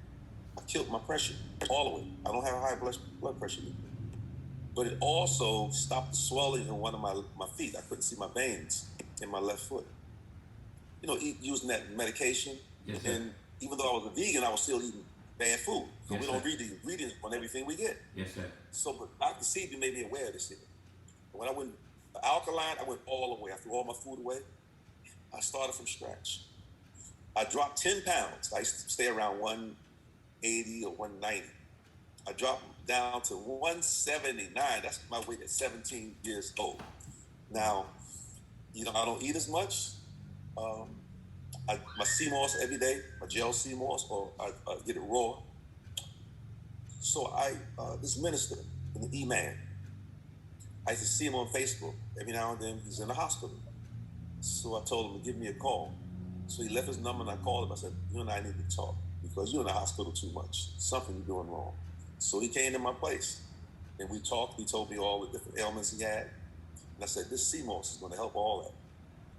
I killed my pressure all the way. I don't have high blood pressure anymore. But it also stopped the swelling in one of my feet. I couldn't see my veins in my left foot. Using that medication. Yes, sir. And even though I was a vegan, I was still eating bad food. So yes, we don't sir. read the ingredients on everything we get. Yes, sir. So, but Dr. CB made me aware of this thing. When I went alkaline, I went all the way. I threw all my food away. I started from scratch. I dropped 10 pounds. I used to stay around 180 or 190. I dropped down to 179. That's my weight at 17 years old. Now, I don't eat as much. My CMOS every day, my gel CMOS, or I get it raw. So this minister, an E-man, I used to see him on Facebook. Every now and then he's in the hospital. So I told him to give me a call. So he left his number and I called him. I said, you and I need to talk because you're in the hospital too much. Something you're doing wrong. So he came to my place and we talked. He told me all the different ailments he had. And I said, this CMOS is going to help all that.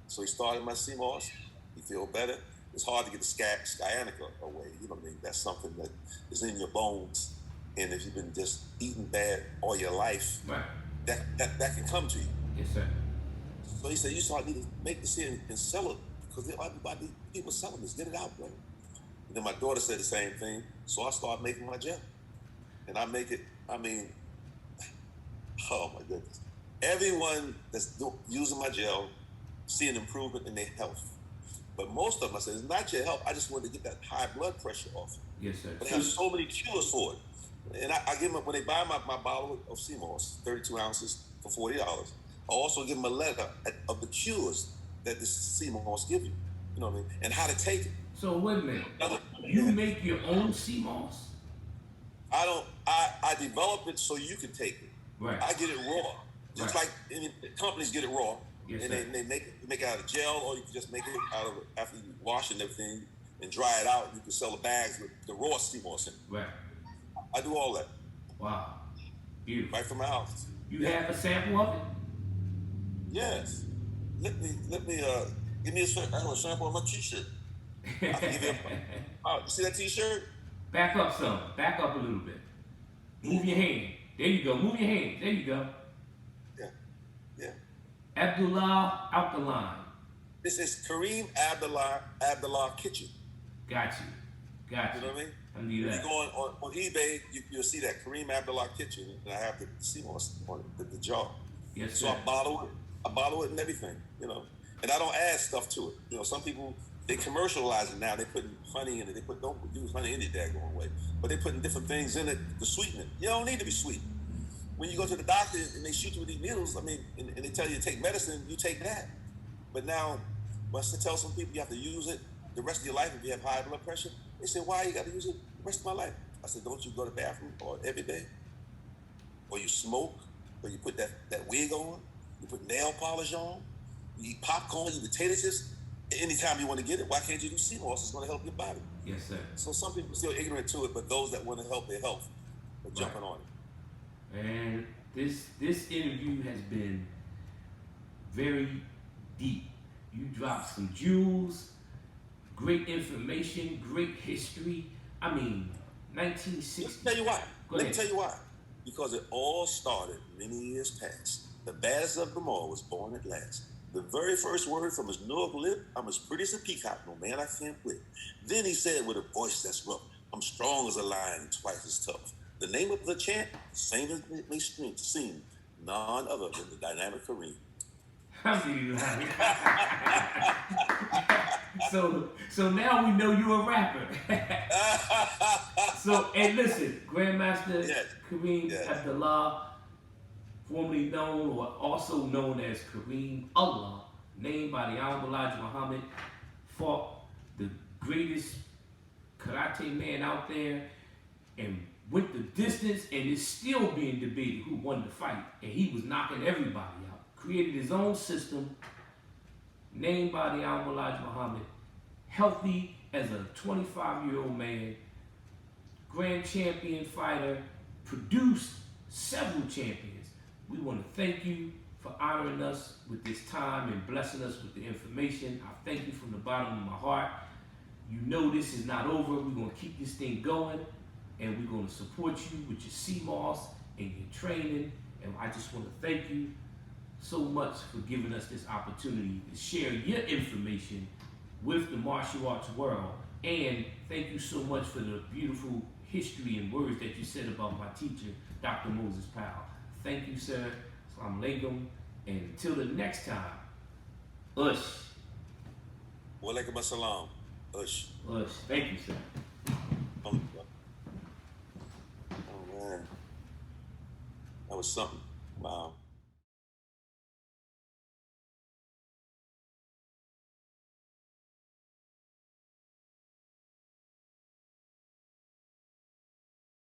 So he started my CMOS. He feel better. It's hard to get the sciatica away. You know what I mean? That's something that is in your bones. And if you've been just eating bad all your life, right, that can come to you. Yes, sir. So he said, you start need to make this here and sell it because people selling this. Get it out, bro. And then my daughter said the same thing. So I started making my gel. And I make it, oh my goodness. Everyone that's using my gel, see an improvement in their health. But most of them, I said, it's not your health. I just wanted to get that high blood pressure off. Yes, sir. But they have so many cures for it. And I give them, when they buy my bottle of CMOS, 32 ounces for $40, I also give them a letter of the cures that this CMOS give you. You know what I mean? And how to take it. So wait a minute. You make your own CMOS? I develop it so you can take it. Right. I get it raw. Just like companies get it raw. Yes, and sir. they make it out of gel, or you can just make it out of after you wash and everything and dry it out. You can sell the bags with the raw CMOS in it. Right. I do all that. Wow. Beautiful. Right from my house. You have a sample of it? Yes. Let me give me a sample of my t-shirt. I can give you you see that t-shirt? Back up some. Back up a little bit. Move your hand. There you go. Move your hand. There you go. Yeah. AbdAllah Alkaline. This is Karriem AbdAllah Kitchen. Got you. You know what I mean? I need if that. you go on eBay, you'll see that Karriem AbdAllah Kitchen, and I have the CMOS on it, the jar. Yes, so sir. I bottle it and everything, and I don't add stuff to it. Some people, they commercialize it now. They put honey in it. Don't use honey any daggone way, but they putting different things in it to sweeten it. You don't need to be sweet. When you go to the doctor and they shoot you with these needles, and they tell you to take medicine, you take that. But now, once I tell some people you have to use it the rest of your life if you have high blood pressure, they say, why you got to use it the rest of my life? I said, don't you go to the bathroom every day? Or you smoke? Or you put that wig on? You put nail polish on? You eat popcorn, you eat potato chips? Anytime you want to get it, why can't you do CMOS? It's going to help your body. Yes, sir. So some people are still ignorant to it, but those that want to help their health are jumping on it. And this interview has been very deep. You dropped some jewels, great information, great history. 1960. Let me tell you why. Go ahead. Because it all started many years past. The baddest of them all was born at last. The very first word from his Newark lip, I'm as pretty as a peacock, no man I can't quit. Then he said with a voice that's rough, I'm strong as a lion, twice as tough. The name of the chant, same as me stream to sing, none other than the dynamic Karriem. So now we know you're a rapper. So, and listen, Grandmaster Karriem AbdAllah, formerly known or also known as Karriem Allah, named by the Honorable Elijah Muhammad, fought the greatest karate man out there and went the distance and is still being debated who won the fight. And he was knocking everybody out. Created his own system, named by the Honorable Elijah Muhammad, healthy as a 25-year-old man, grand champion fighter, produced several champions. We want to thank you for honoring us with this time and blessing us with the information. I thank you from the bottom of my heart. You know this is not over. We're going to keep this thing going, and we're going to support you with your CMOS and your training. And I just want to thank you so much for giving us this opportunity to share your information with the martial arts world. And thank you so much for the beautiful history and words that you said about my teacher, Dr. Moses Powell. Thank you, sir. Assalamu alaikum. And until the next time, Ush. Wa alaikum assalam. Ush. Ush. Thank you, sir. Oh, man. That was something.